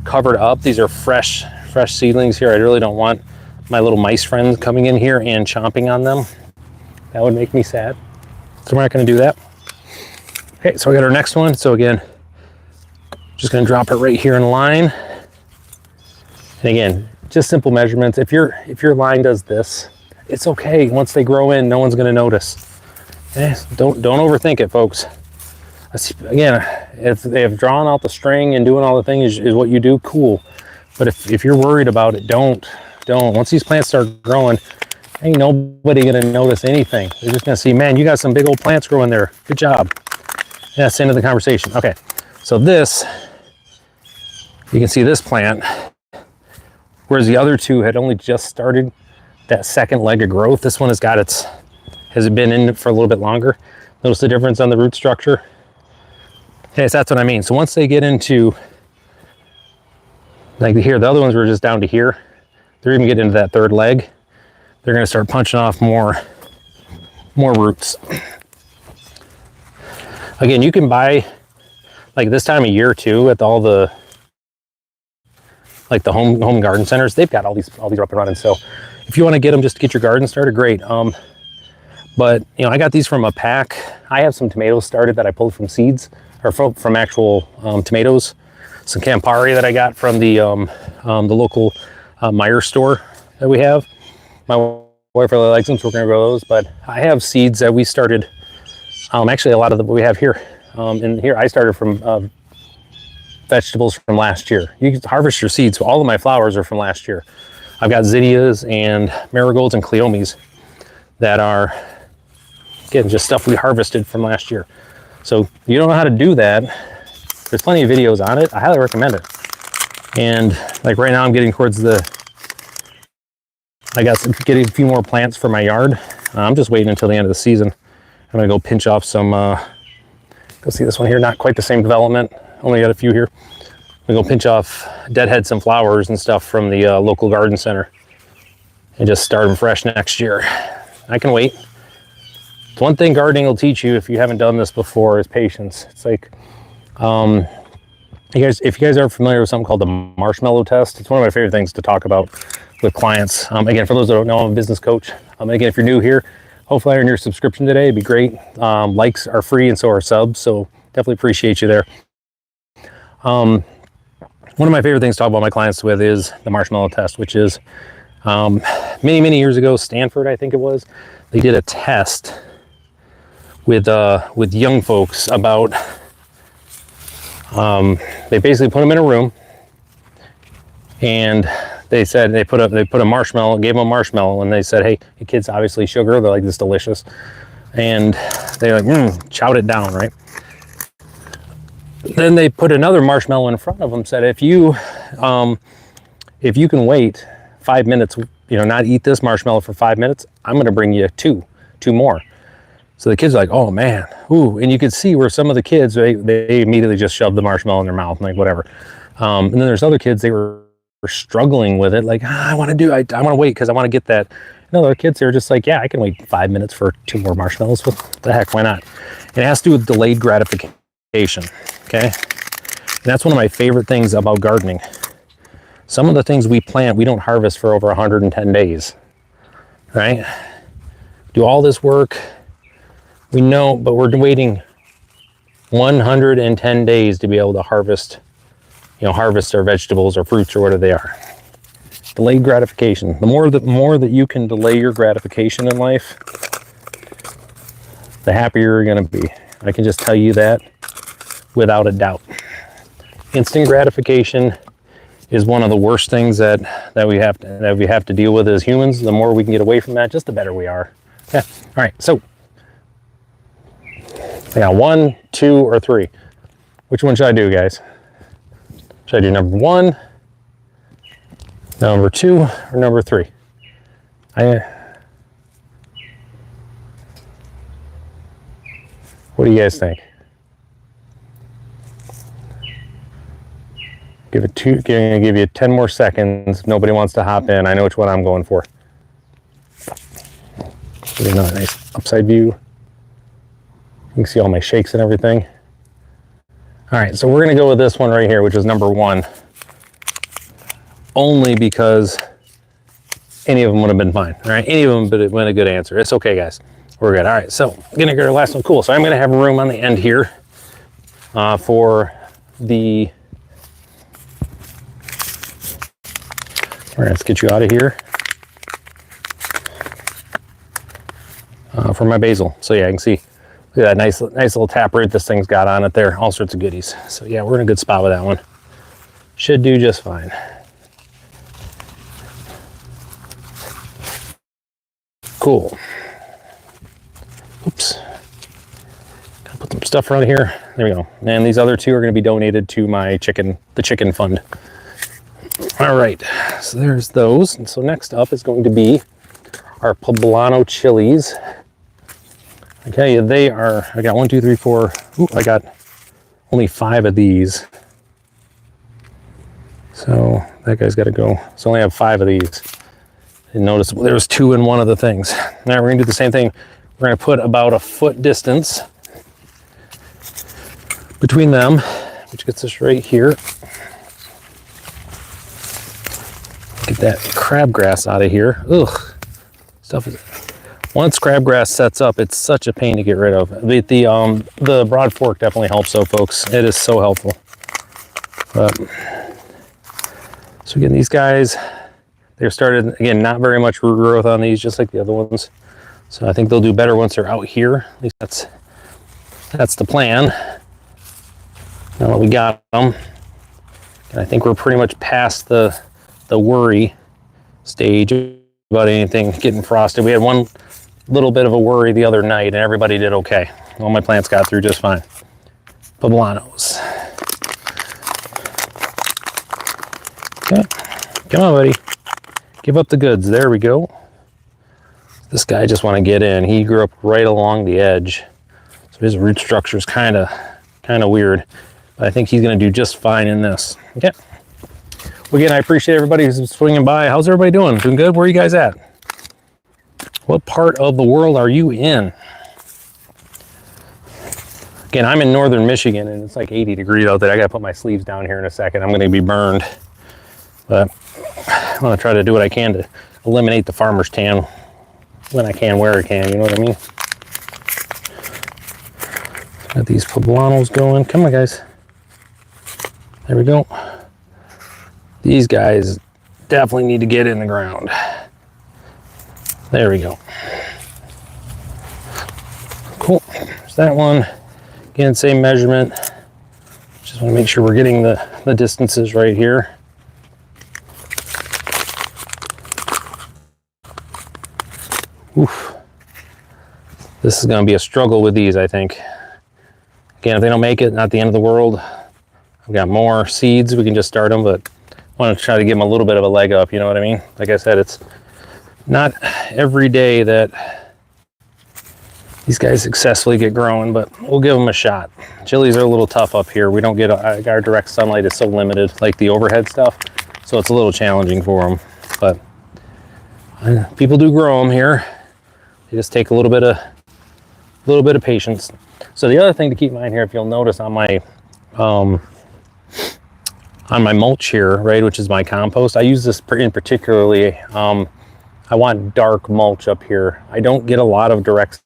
covered up. These are fresh seedlings here. I really don't want my little mice friends coming in here and chomping on them. That would make me sad. So we're not going to do that. Okay, so we got our next one. So again, just going to drop it right here in line. And again, just simple measurements. If your line does this, it's okay. Once they grow in, no one's going to notice. Don't overthink it, folks. Again, if they have drawn out the string and doing all the things is what you do, cool. But if you're worried about it, don't. Once these plants start growing, ain't nobody going to notice anything. They're just going to see, man, you got some big old plants growing there. Good job. Yeah, that's the end of the conversation. Okay, so this, you can see this plant, whereas the other two had only just started that second leg of growth. This one has been in it for a little bit longer. Notice the difference on the root structure? Okay, so that's what I mean. So once they get into, like here, the other ones were just down to here. They're even getting into that third leg. They're gonna start punching off more roots. Again, you can buy, like this time of year too, at all the, like the home garden centers, they've got all these up and running. So if you want to get them just to get your garden started, great. But you know, I got these from a pack. I have some tomatoes started that I pulled from seeds, or from actual tomatoes. Some Campari that I got from the local Meyer store that we have. My wife really likes them, so we're gonna grow those. But I have seeds that we started. Actually, a lot of what we have here. And here I started from vegetables from last year. You can harvest your seeds. So all of my flowers are from last year. I've got zinnias and marigolds and cleomes that are, again, just stuff we harvested from last year. So if you don't know how to do that, there's plenty of videos on it. I highly recommend it. And like right now I'm getting towards getting a few more plants for my yard. I'm just waiting until the end of the season. I'm gonna go pinch off some, go see this one here, not quite the same development. Only got a few here. I'm gonna go pinch off, deadhead some flowers and stuff from the local garden center and just start them fresh next year. I can wait. It's one thing gardening will teach you if you haven't done this before is patience. It's like, if you guys are familiar with something called the marshmallow test, it's one of my favorite things to talk about with clients. Again, for those that don't know, I'm a business coach. Again, if you're new here, hopefully I earn your subscription today. It'd be great. Likes are free and so are subs, so definitely appreciate you there. One of my favorite things to talk about my clients with is the marshmallow test, which is many years ago, Stanford, I think it was, they did a test with young folks about, they basically put them in a room and they said they put a marshmallow, gave them a marshmallow, and they said, hey, the kids, obviously sugar, they're like, this is delicious, and they're like, chow it down, right? Then they put another marshmallow in front of them, said, if you can wait 5 minutes, not eat this marshmallow for 5 minutes, I'm going to bring you two more. So the kids are like, oh man, ooh, and you could see where some of the kids, they immediately just shoved the marshmallow in their mouth, like whatever. And then there's other kids, they were struggling with it, like, I want to wait because I want to get that. And other kids, they were just like, yeah, I can wait 5 minutes for 2 more marshmallows. What the heck, why not? And it has to do with delayed gratification, okay? And that's one of my favorite things about gardening. Some of the things we plant, we don't harvest for over 110 days, right? Do all this work, we know, but we're waiting 110 days to be able to harvest our vegetables or fruits or whatever they are. Delayed gratification. The more that you can delay your gratification in life, the happier you're going to be. I can just tell you that without a doubt. Instant gratification is one of the worst things that we have to deal with as humans. The more we can get away from that, just the better we are. Yeah. All right. So I got 1, 2, or 3. Which one should I do, guys? Should I do number 1, number 2, or number 3? What do you guys think? Gonna give you 10 more seconds. Nobody wants to hop in. I know which one I'm going for. Get another nice upside view. You can see all my shakes and everything. All right, so we're gonna go with this one right here, which is number 1. Only because any of them would have been fine, all right? Any of them would have been a good answer. It's okay, guys. We're good. All right, so I'm gonna get our last one. Cool, so I'm gonna have room on the end here for the, all right, let's get you out of here. For my basil. So yeah, you can see, look at that nice little taproot this thing's got on it there. All sorts of goodies. So yeah, we're in a good spot with that one. Should do just fine. Cool. Oops. Gotta put some stuff around here. There we go. And these other 2 are going to be donated to my the chicken fund. All right. So there's those. And so next up is going to be our poblano chilies. I tell you, they are, I got 1, 2, 3, 4. Ooh, I got only 5 of these. So that guy's got to go. So I only have 5 of these. And notice there was 2 in one of the things. Now we're gonna do the same thing. We're gonna put about a foot distance between them, which gets us right here. Get that crabgrass out of here. Ugh, stuff is, once crabgrass sets up, it's such a pain to get rid of. The broad fork definitely helps though, folks. It is so helpful. But, so again, they're started, again, not very much root growth on these, just like the other ones. So I think they'll do better once they're out here. At least that's the plan. Now that we got them, and I think we're pretty much past the worry stage about anything getting frosted. We had one little bit of a worry the other night, and everybody did okay. All my plants got through just fine. Poblanos. Okay, come on, buddy. Give up the goods. There we go. This guy just want to get in. He grew up right along the edge, so his root structure is kind of weird. But I think he's going to do just fine in this. Okay. Well, again, I appreciate everybody who's swinging by. How's everybody doing? Doing good? Where are you guys at? What part of the world are you in? Again, I'm in northern Michigan, and it's like 80 degrees out there. I got to put my sleeves down here in a second. I'm going to be burned. But I want to try to do what I can to eliminate the farmer's tan when I can, where I can, you know what I mean? Got these poblanos going. Come on, guys. There we go. These guys definitely need to get in the ground. There we go. Cool. There's that one. Again, same measurement. Just want to make sure we're getting the distances right here. Oof. This is going to be a struggle with these, I think. Again, if they don't make it, not the end of the world. I've got more seeds. We can just start them, but I want to try to give them a little bit of a leg up. You know what I mean? Like I said, it's not every day that these guys successfully get growing, but we'll give them a shot. Chilies are a little tough up here. We don't get, our direct sunlight is so limited, like the overhead stuff. So it's a little challenging for them, but people do grow them here. They just take a little bit of patience. So the other thing to keep in mind here, if you'll notice on my mulch here, right, which is my compost, I use this in particularly, I want dark mulch up here. I don't get a lot of direct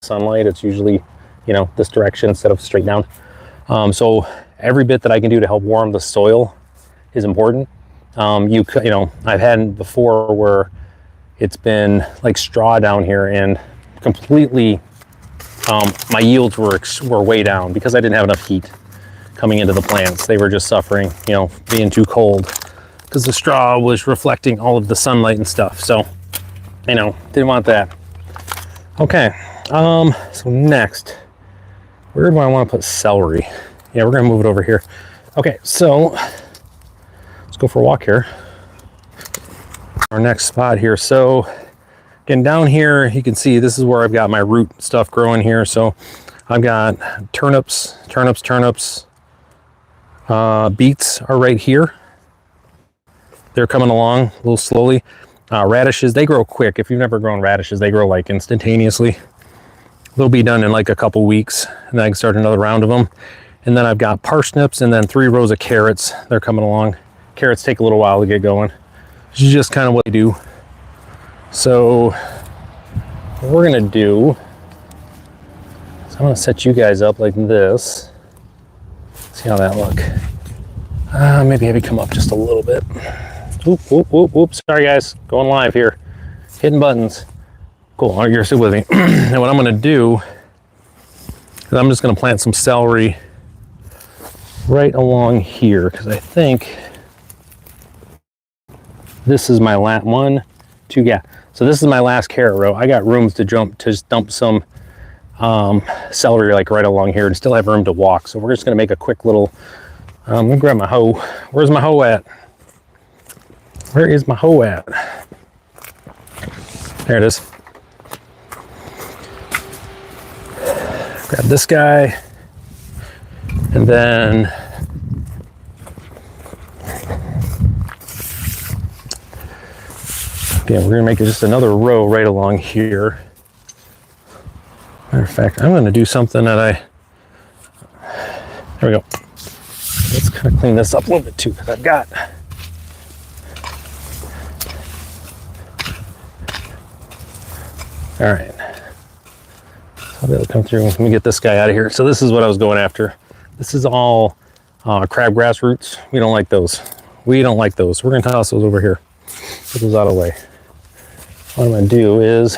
sunlight. It's usually, you know, this direction instead of straight down. So every bit that I can do to help warm the soil is important. You know, I've had before where it's been like straw down here and completely, my yields were way down because I didn't have enough heat coming into the plants. They were just suffering, you know, being too cold because the straw was reflecting all of the sunlight and stuff. So, you know, didn't want that. Okay, so next, where do I want to put celery? Yeah, we're gonna move it over here. Okay, so let's go for a walk here. Our next spot here. So again, down here, you can see this is where I've got my root stuff growing here. So I've got turnips. Beets are right here. They're coming along a little slowly. Radishes, they grow quick. If you've never grown radishes, they grow like instantaneously. They'll be done in like a couple weeks, and then I can start another round of them. And then I've got parsnips and then 3 rows of carrots. They're coming along. Carrots take a little while to get going. This is just kind of what they do. So what we're gonna do is I'm gonna set you guys up like this. See how that look. Maybe have you come up just a little bit. Oop, whoop, whoop, whoop. Sorry guys, going live here. Hitting buttons. Cool, all right, you're still with me. And what I'm gonna do is I'm just gonna plant some celery right along here, because I think this is my last one, two, yeah. So this is my last carrot row. I got room to dump some celery like right along here and still have room to walk. So we're just gonna make a quick little, I'm gonna grab my hoe. Where's my hoe at? Where is my hoe at? There it is. Grab this guy. And then we're gonna make it just another row right along here. Matter of fact, I'm gonna do something that there we go. Let's kind of clean this up a little bit too, because I've got all right. I'll be able to come through. Let me get this guy out of here. So this is what I was going after. This is all crabgrass roots. We don't like those. We don't like those. We're gonna toss those over here. Put those out of the way. What I'm gonna do is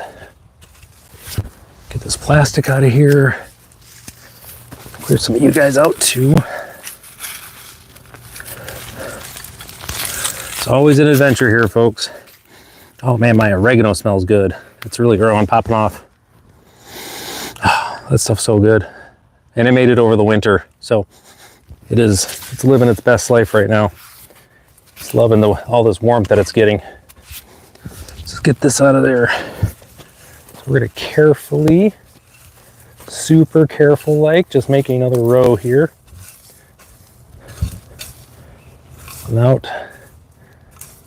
get this plastic out of here. Clear some of you guys out too. It's always an adventure here, folks. Oh man, my oregano smells good. It's really growing, popping off. Oh, that stuff's so good. And it made it over the winter. So it's living its best life right now. It's loving all this warmth that it's getting. Let's get this out of there. So we're gonna carefully, super careful like, just making another row here. Without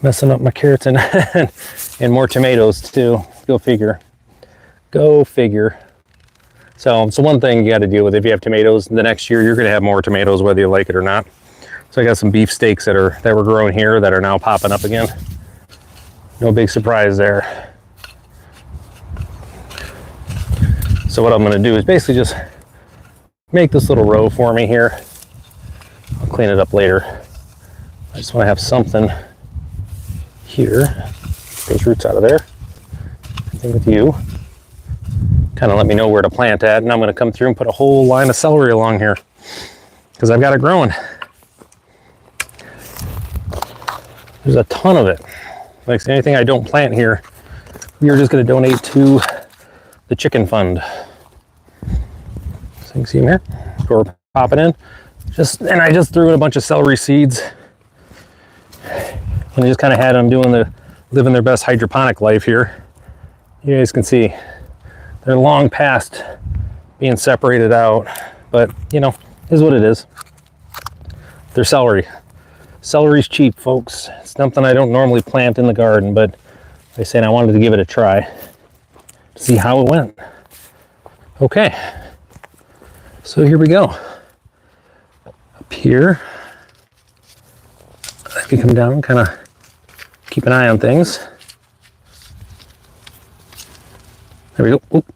messing up my carrots and, and more tomatoes too. Go figure. Go figure. So one thing you got to deal with, if you have tomatoes, the next year you're going to have more tomatoes whether you like it or not. So I got some beef steaks that were growing here that are now popping up again. No big surprise there. So what I'm going to do is basically just make this little row for me here. I'll clean it up later. I just want to have something here. Get those roots out of there. Same with you. Kind of let me know where to plant at, and I'm going to come through and put a whole line of celery along here because I've got it growing. There's a ton of it. Like anything I don't plant here, we are just going to donate to the chicken fund. So you can see them here. We're popping in. And I just threw in a bunch of celery seeds, and I just kind of had them living their best hydroponic life here. You guys can see they're long past being separated out, but you know, is what it is. They're celery. Celery's cheap, folks. It's something I don't normally plant in the garden, but they said I wanted to give it a try to see how it went. Okay, so here we go. Up here, I can come down, kind of keep an eye on things. There we go. Oop.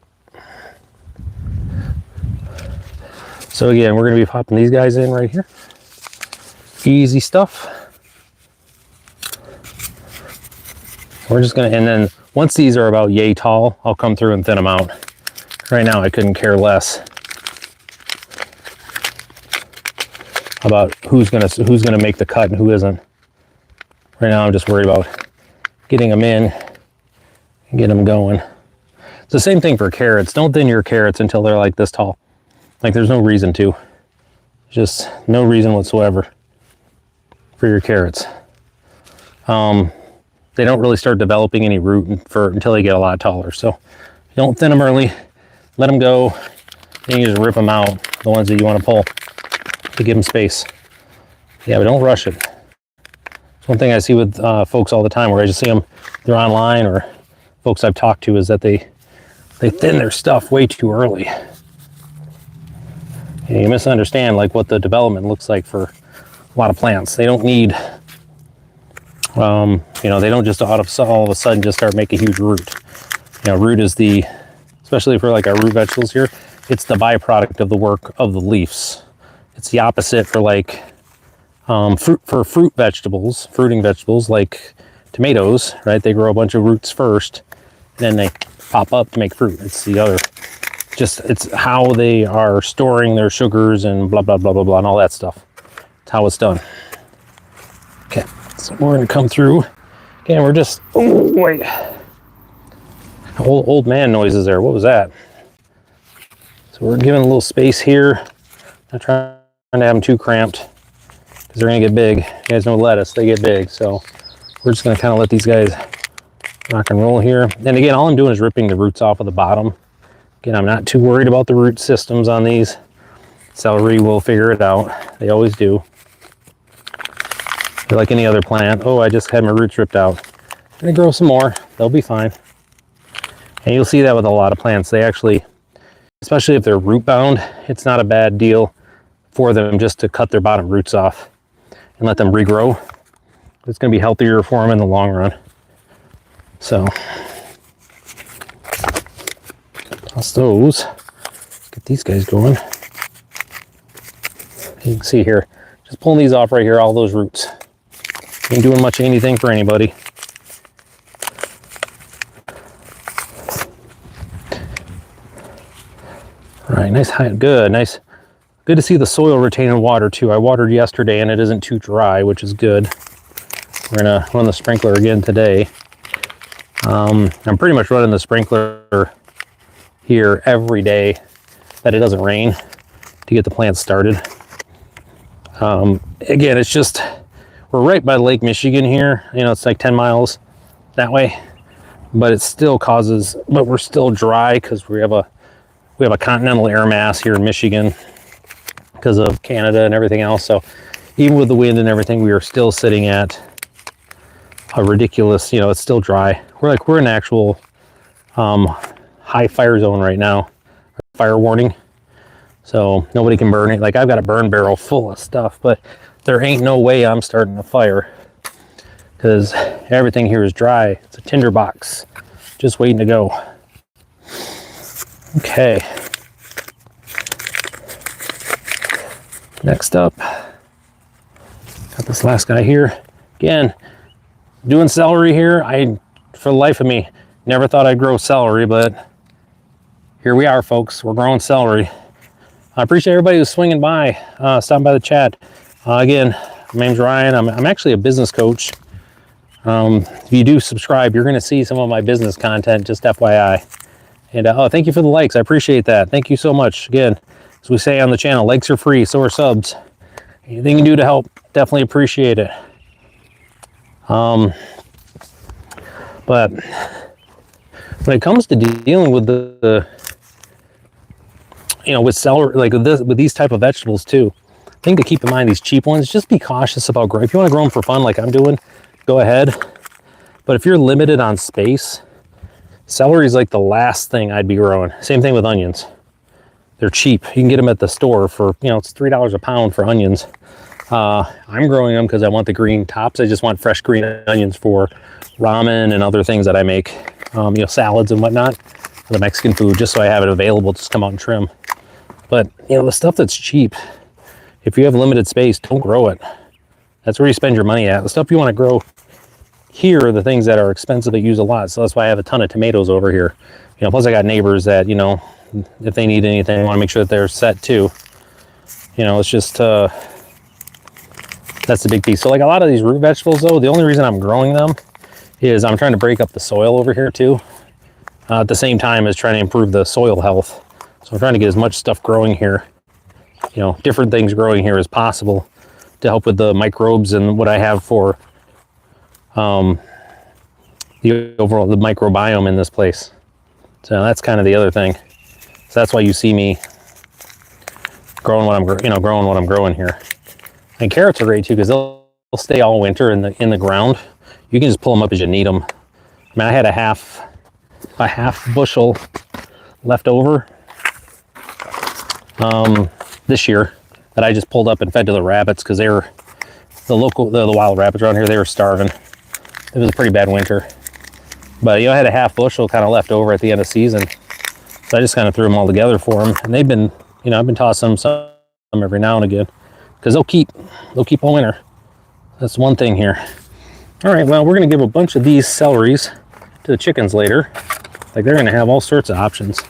So again, we're going to be popping these guys in right here. Easy stuff. We're just going to, and then once these are about yay tall, I'll come through and thin them out. Right now, I couldn't care less about who's gonna make the cut and who isn't. Right now, I'm just worried about getting them in and getting them going. It's the same thing for carrots. Don't thin your carrots until they're like this tall. Like there's no reason to. Just no reason whatsoever for your carrots. They don't really start developing any root until they get a lot taller. So don't thin them early. Let them go. Then you just rip them out, the ones that you want to pull, to give them space. Yeah, but don't rush it. One thing I see with folks all the time, where I just see them, they're online or folks I've talked to, is that they thin their stuff way too early. And you misunderstand like what the development looks like for a lot of plants. They don't need, you know, they don't just all of a sudden just start making a huge root. You know, root is the, especially for like our root vegetables here, it's the byproduct of the work of the leaves. It's the opposite for like fruit vegetables, fruiting vegetables like tomatoes, right? They grow a bunch of roots first, and then they pop up to make fruit. It's the other, just it's how they are storing their sugars and blah, blah, blah, blah, blah, and all that stuff. It's how it's done. Okay, so we're gonna come through. Again, we're just, oh, wait. Old man noises there, what was that? So we're giving a little space here. Not trying to have them too cramped, because they're gonna get big. You guys know lettuce, they get big. So we're just gonna kind of let these guys rock and roll here. And again, all I'm doing is ripping the roots off of the bottom. Again, I'm not too worried about the root systems on these. Celery will figure it out. They always do. They're like any other plant. Oh, I just had my roots ripped out. I'm gonna grow some more. They'll be fine. And you'll see that with a lot of plants. They actually, especially if they're root bound, it's not a bad deal for them just to cut their bottom roots off and let them regrow. It's going to be healthier for them in the long run. So, toss those. Let's get these guys going. You can see here, just pulling these off right here, all those roots. Ain't doing much of anything for anybody. All right, nice, good, nice. Good to see the soil retaining water too. I watered yesterday and it isn't too dry, which is good. We're gonna run the sprinkler again today. I'm pretty much running the sprinkler here every day that it doesn't rain to get the plants started. Again, it's just, we're right by Lake Michigan here. You know, it's like 10 miles that way, but it still causes, but we're still dry because we have a continental air mass here in Michigan because of Canada and everything else. So even with the wind and everything, we are still sitting at a ridiculous, you know, it's still dry. We're in actual high fire zone right now, fire warning. So nobody can burn it. Like I've got a burn barrel full of stuff, but there ain't no way I'm starting a fire because everything here is dry. It's a tinder box just waiting to go. Okay. Next up, got this last guy here. Again, doing celery here. For the life of me, never thought I'd grow celery, but here we are, folks. We're growing celery. I appreciate everybody who's swinging by, stopping by the chat. Again, my name's Ryan. I'm actually a business coach. If you do subscribe, you're going to see some of my business content, just FYI. And oh, thank you for the likes. I appreciate that. Thank you so much. Again, as we say on the channel, likes are free, so are subs. Anything you do to help, definitely appreciate it. But when it comes to dealing with the you know, with celery, like with these type of vegetables too, thing to keep in mind, these cheap ones, just be cautious about growing. If you want to grow them for fun, like I'm doing, go ahead. But if you're limited on space, celery is like the last thing I'd be growing. Same thing with onions. They're cheap. You can get them at the store for, you know, it's $3 a pound for onions. I'm growing them because I want the green tops. I just want fresh green onions for ramen and other things that I make, you know, salads and whatnot, for the Mexican food, just so I have it available, just come out and trim. But, you know, the stuff that's cheap, if you have limited space, don't grow it. That's where you spend your money at. The stuff you want to grow here are the things that are expensive that use a lot. So that's why I have a ton of tomatoes over here. You know, plus I got neighbors that, you know, if they need anything, I want to make sure that they're set too. You know, it's just, that's the big piece. So like a lot of these root vegetables though, the only reason I'm growing them is I'm trying to break up the soil over here too. At the same time as trying to improve the soil health. So I'm trying to get as much stuff growing here, you know, different things growing here as possible to help with the microbes and what I have for the overall, the microbiome in this place. So that's kind of the other thing. So that's why you see me growing what I'm, you know, growing what I'm growing here. And carrots are great too, because they'll stay all winter in the ground. You can just pull them up as you need them. I mean, I had a half bushel left over this year that I just pulled up and fed to the rabbits because they were the wild rabbits around here. They were starving. It was a pretty bad winter, but I had a half bushel kind of left over at the end of season, so I just kind of threw them all together for them. And they've been, I've been tossing them some every now and again because they'll keep all winter. That's one thing here. All right, well, we're gonna give a bunch of these celeries to the chickens later. Like, they're gonna have all sorts of options.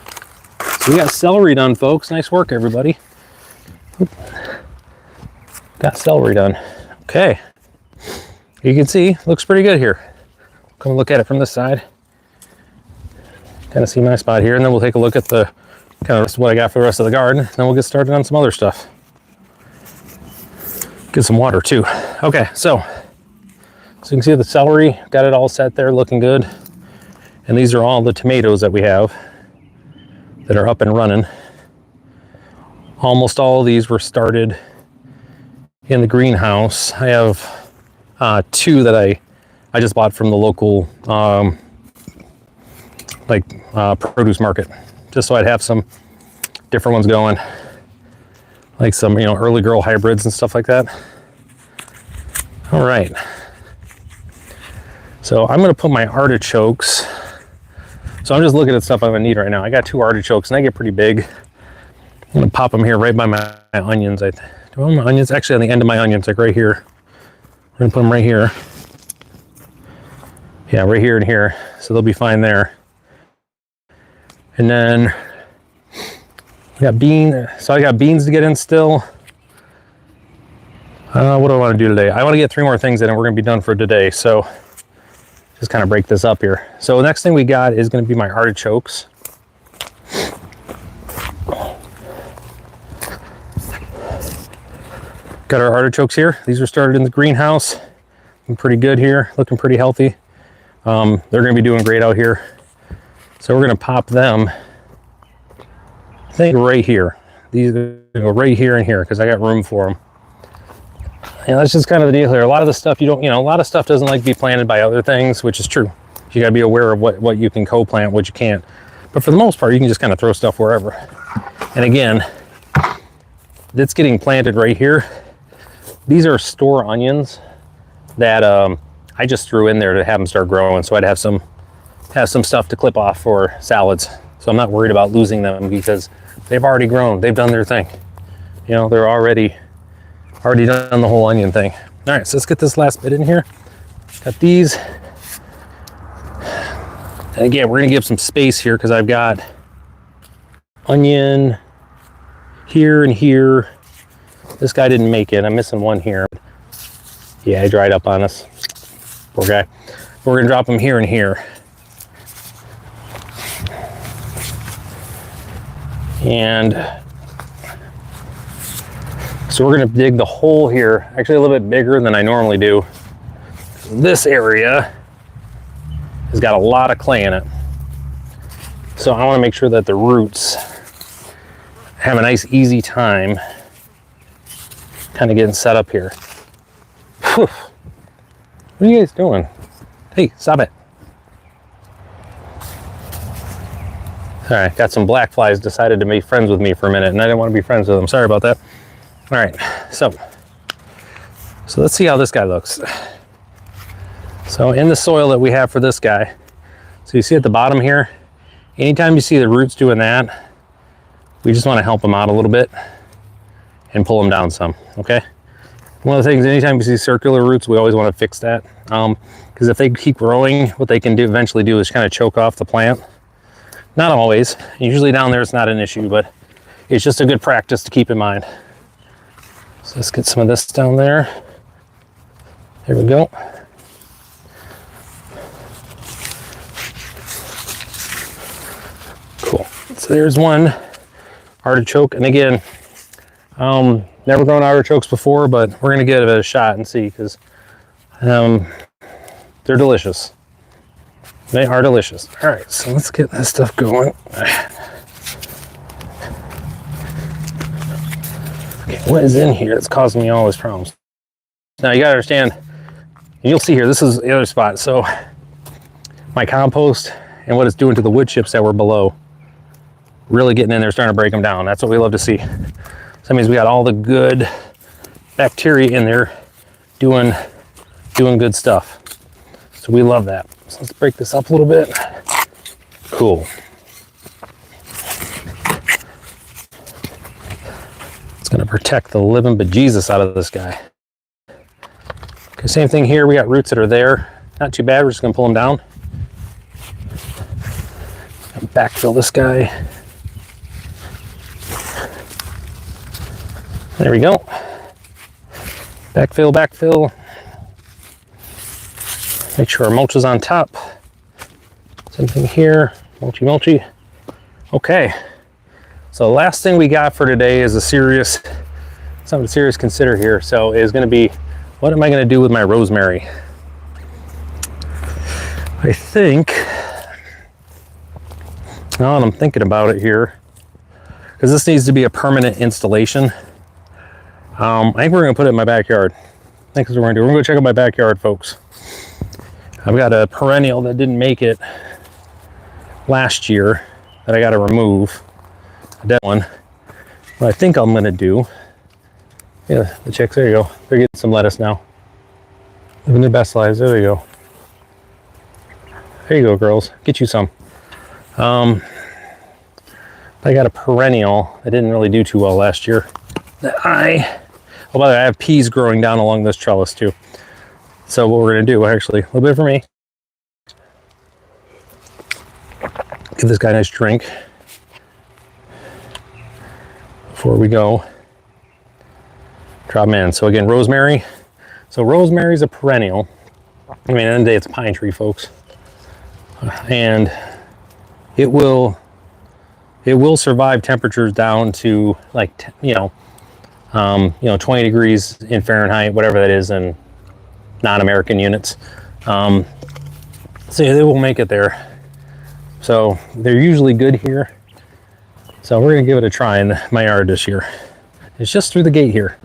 So we got celery done, folks. Nice work, everybody. Oop. Got celery done. Okay. You can see, looks pretty good here. Come look at it from this side. Kind of see my spot here, and then we'll take a look at the kind of what I got for the rest of the garden. Then we'll get started on some other stuff. Get some water too. Okay, so you can see the celery, got it all set there, looking good. And these are all the tomatoes that we have that are up and running. Almost all of these were started in the greenhouse. I have 2 that I just bought from the local produce market, just so I'd have some different ones going, like some early girl hybrids and stuff like that. All right, so I'm going to put my artichokes. So I'm just looking at stuff I'm going to need right now. I got 2 artichokes and they get pretty big. I'm going to pop them here right by my onions. Do I want my onions? Actually, on the end of my onions, like right here. We're going to put them right here. Yeah, right here and here. So they'll be fine there. And then we got beans. So I got beans to get in still. What do I want to do today? I want to get 3 more things in and we're going to be done for today. So just kind of break this up here. So the next thing we got is going to be my artichokes. Got our artichokes here. These were started in the greenhouse. Looking pretty good here, looking pretty healthy. They're going to be doing great out here. So we're going to pop them, I think, right here. These are going to go right here and here because I got room for them. And that's just kind of the deal here. A lot of the stuff a lot of stuff doesn't like to be planted by other things, which is true. You got to be aware of what you can co-plant, what you can't. But for the most part, you can just kind of throw stuff wherever. And again, it's getting planted right here. These are store onions that I just threw in there to have them start growing, so I'd have some stuff to clip off for salads. So I'm not worried about losing them because they've already grown. They've done their thing. They're already done the whole onion thing. All right, so let's get this last bit in here. Got these. And again, we're gonna give some space here because I've got onion here and here. This guy didn't make it. I'm missing one here. Yeah, he dried up on us. Poor guy. We're gonna drop him here and here. And so we're gonna dig the hole here, actually a little bit bigger than I normally do. This area has got a lot of clay in it. So I wanna make sure that the roots have a nice easy time kind of getting set up here. Whew. What are you guys doing? Hey, stop it. All right, got some black flies decided to be friends with me for a minute and I didn't want to be friends with them. Sorry about that. All right, so let's see how this guy looks. So in the soil that we have for this guy, so you see at the bottom here, anytime you see the roots doing that, we just want to help them out a little bit and pull them down some, okay? One of the things, anytime you see circular roots, we always want to fix that. Because if they keep growing, what they can eventually do is kind of choke off the plant. Not always. Usually down there it's not an issue, but it's just a good practice to keep in mind. So let's get some of this down there. There we go. Cool. So there's one artichoke, and again, never grown artichokes before, but we're gonna give it a shot and see, because they're delicious. They are delicious. All right, so let's get this stuff going. Okay, what is in here that's causing me all these problems? Now you gotta understand, and you'll see here, this is the other spot. So my compost and what it's doing to the wood chips that were below, really getting in there, starting to break them down. That's what we love to see. So that means we got all the good bacteria in there doing good stuff. So we love that. So let's break this up a little bit. Cool. It's gonna protect the living bejesus out of this guy. Okay, same thing here. We got roots that are there. Not too bad. We're just gonna pull them down. Backfill this guy. There we go. Backfill, backfill. Make sure our mulch is on top. Same thing here. Mulchy, mulchy. Okay. So the last thing we got for today is something serious to consider here. So is going to be, what am I going to do with my rosemary? I think, now that I'm thinking about it here, because this needs to be a permanent installation. I think we're going to put it in my backyard. I think that's what we're going to do. We're going to go check out my backyard, folks. I've got a perennial that didn't make it last year that I got to remove. A dead one. What I think I'm going to do, yeah, the chicks, there you go. They're getting some lettuce now. Living their best lives. There you go. There you go, girls. Get you some. I got a perennial that didn't really do too well last year. Oh, by the way, I have peas growing down along this trellis too. So what we're going to do, actually, a little bit for me. Give this guy a nice drink before we go. Drop him in. So again, rosemary. So rosemary is a perennial. I mean, at the end of the day, it's a pine tree, folks. And it will survive temperatures down to like, 20 degrees in Fahrenheit, whatever that is in non-American units. So yeah, they will make it there. So they're usually good here. So we're gonna give it a try in my yard this year. It's just through the gate here.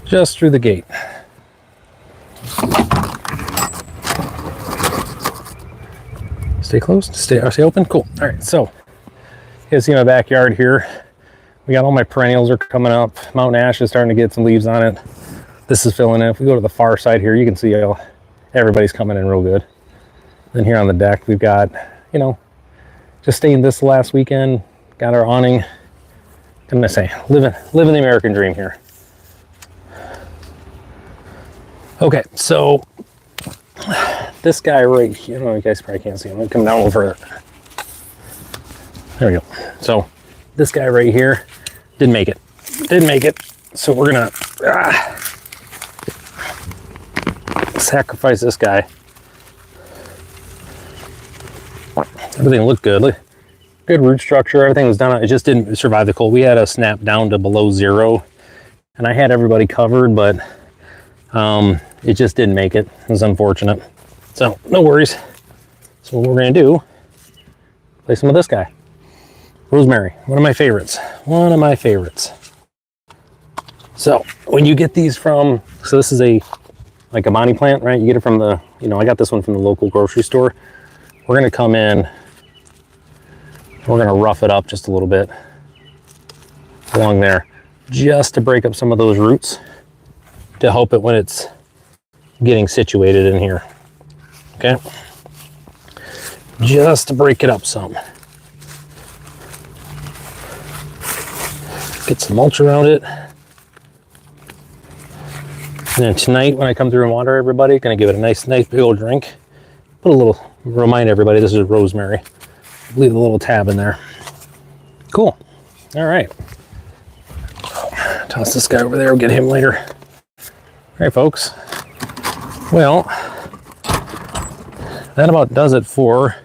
Just through the gate. Stay closed, stay open, cool. All right, so you guys see my backyard here. We got all my perennials are coming up. Mountain ash is starting to get some leaves on it. This is filling in. If we go to the far side here, you can see everybody's coming in real good. Then here on the deck, we've got, just staying this last weekend, got our awning. What can I say? Living the American dream here. Okay, so this guy right here, you guys probably can't see him. Let me come down a little further. There we go. So this guy right here didn't make it. So we're gonna sacrifice this guy. Everything looked good. Good root structure. Everything was done. It just didn't survive the cold. We had a snap down to below 0, and I had everybody covered, but it just didn't make it. It was unfortunate. So no worries. So what we're gonna do, play some of this guy. Rosemary, one of my favorites. So when you get these from, so this is like a money plant, right? You get it from the, I got this one from the local grocery store. We're gonna come in, we're gonna rough it up just a little bit along there, just to break up some of those roots, to help it when it's getting situated in here, okay? Just to break it up some. Get some mulch around it. And then tonight, when I come through and water everybody, gonna give it a nice big old drink. Remind everybody this is rosemary. Leave a little tab in there. Cool. All right. Toss this guy over there, we'll get him later. All right, folks. Well, that about does it for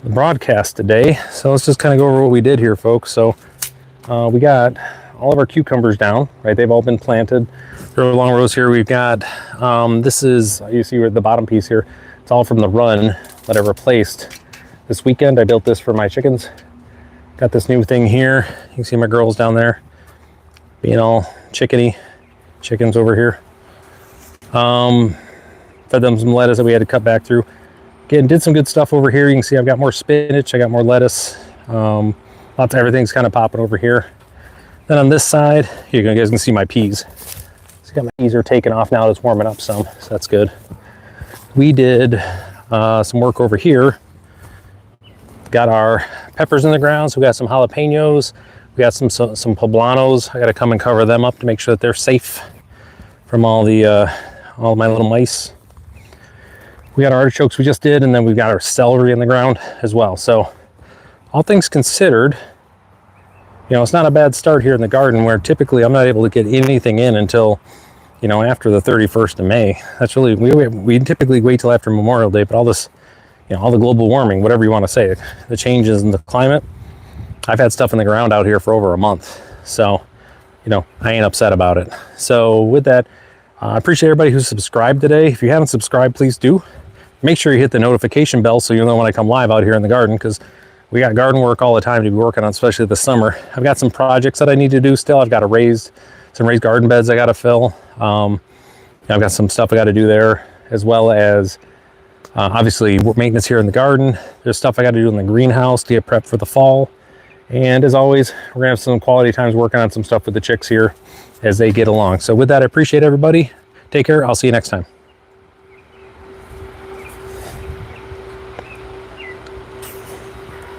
the broadcast today. So let's just kind of go over what we did here, folks. So we got all of our cucumbers down, right? They've all been planted. There are long rows here. We've got, this is, you see the bottom piece here. It's all from the run that I replaced this weekend. I built this for my chickens. Got this new thing here. You can see my girls down there being all chickens over here. Fed them some lettuce that we had to cut back through. Again, did some good stuff over here. You can see I've got more spinach, I got more lettuce. Lots of everything's kind of popping over here. Then on this side, you guys can see my peas. So got my peas are taking off now. It's warming up some, so that's good. We did some work over here. Got our peppers in the ground, so we got some jalapenos. We got some poblanos. I got to come and cover them up to make sure that they're safe from all my little mice. We got our artichokes we just did, and then we've got our celery in the ground as well. So all things considered, you know, it's not a bad start here in the garden, where typically I'm not able to get anything in until, you know, after the 31st of May. That's really, we typically wait till after Memorial Day, but all this, you know, all the global warming, whatever you want to say, the changes in the climate, I've had stuff in the ground out here for over a month. So, you know, I ain't upset about it. So with that, I appreciate everybody who subscribed today. If you haven't subscribed, please do. Make sure you hit the notification bell so you'll know when I come live out here in the garden, because we got garden work all the time to be working on, especially this summer. I've got some projects that I need to do still. I've got some raised garden beds I got to fill. I've got some stuff I got to do there, as well as obviously maintenance here in the garden. There's stuff I got to do in the greenhouse to get prepped for the fall. And as always, we're gonna have some quality times working on some stuff with the chicks here as they get along. So with that, I appreciate everybody. Take care. I'll see you next time.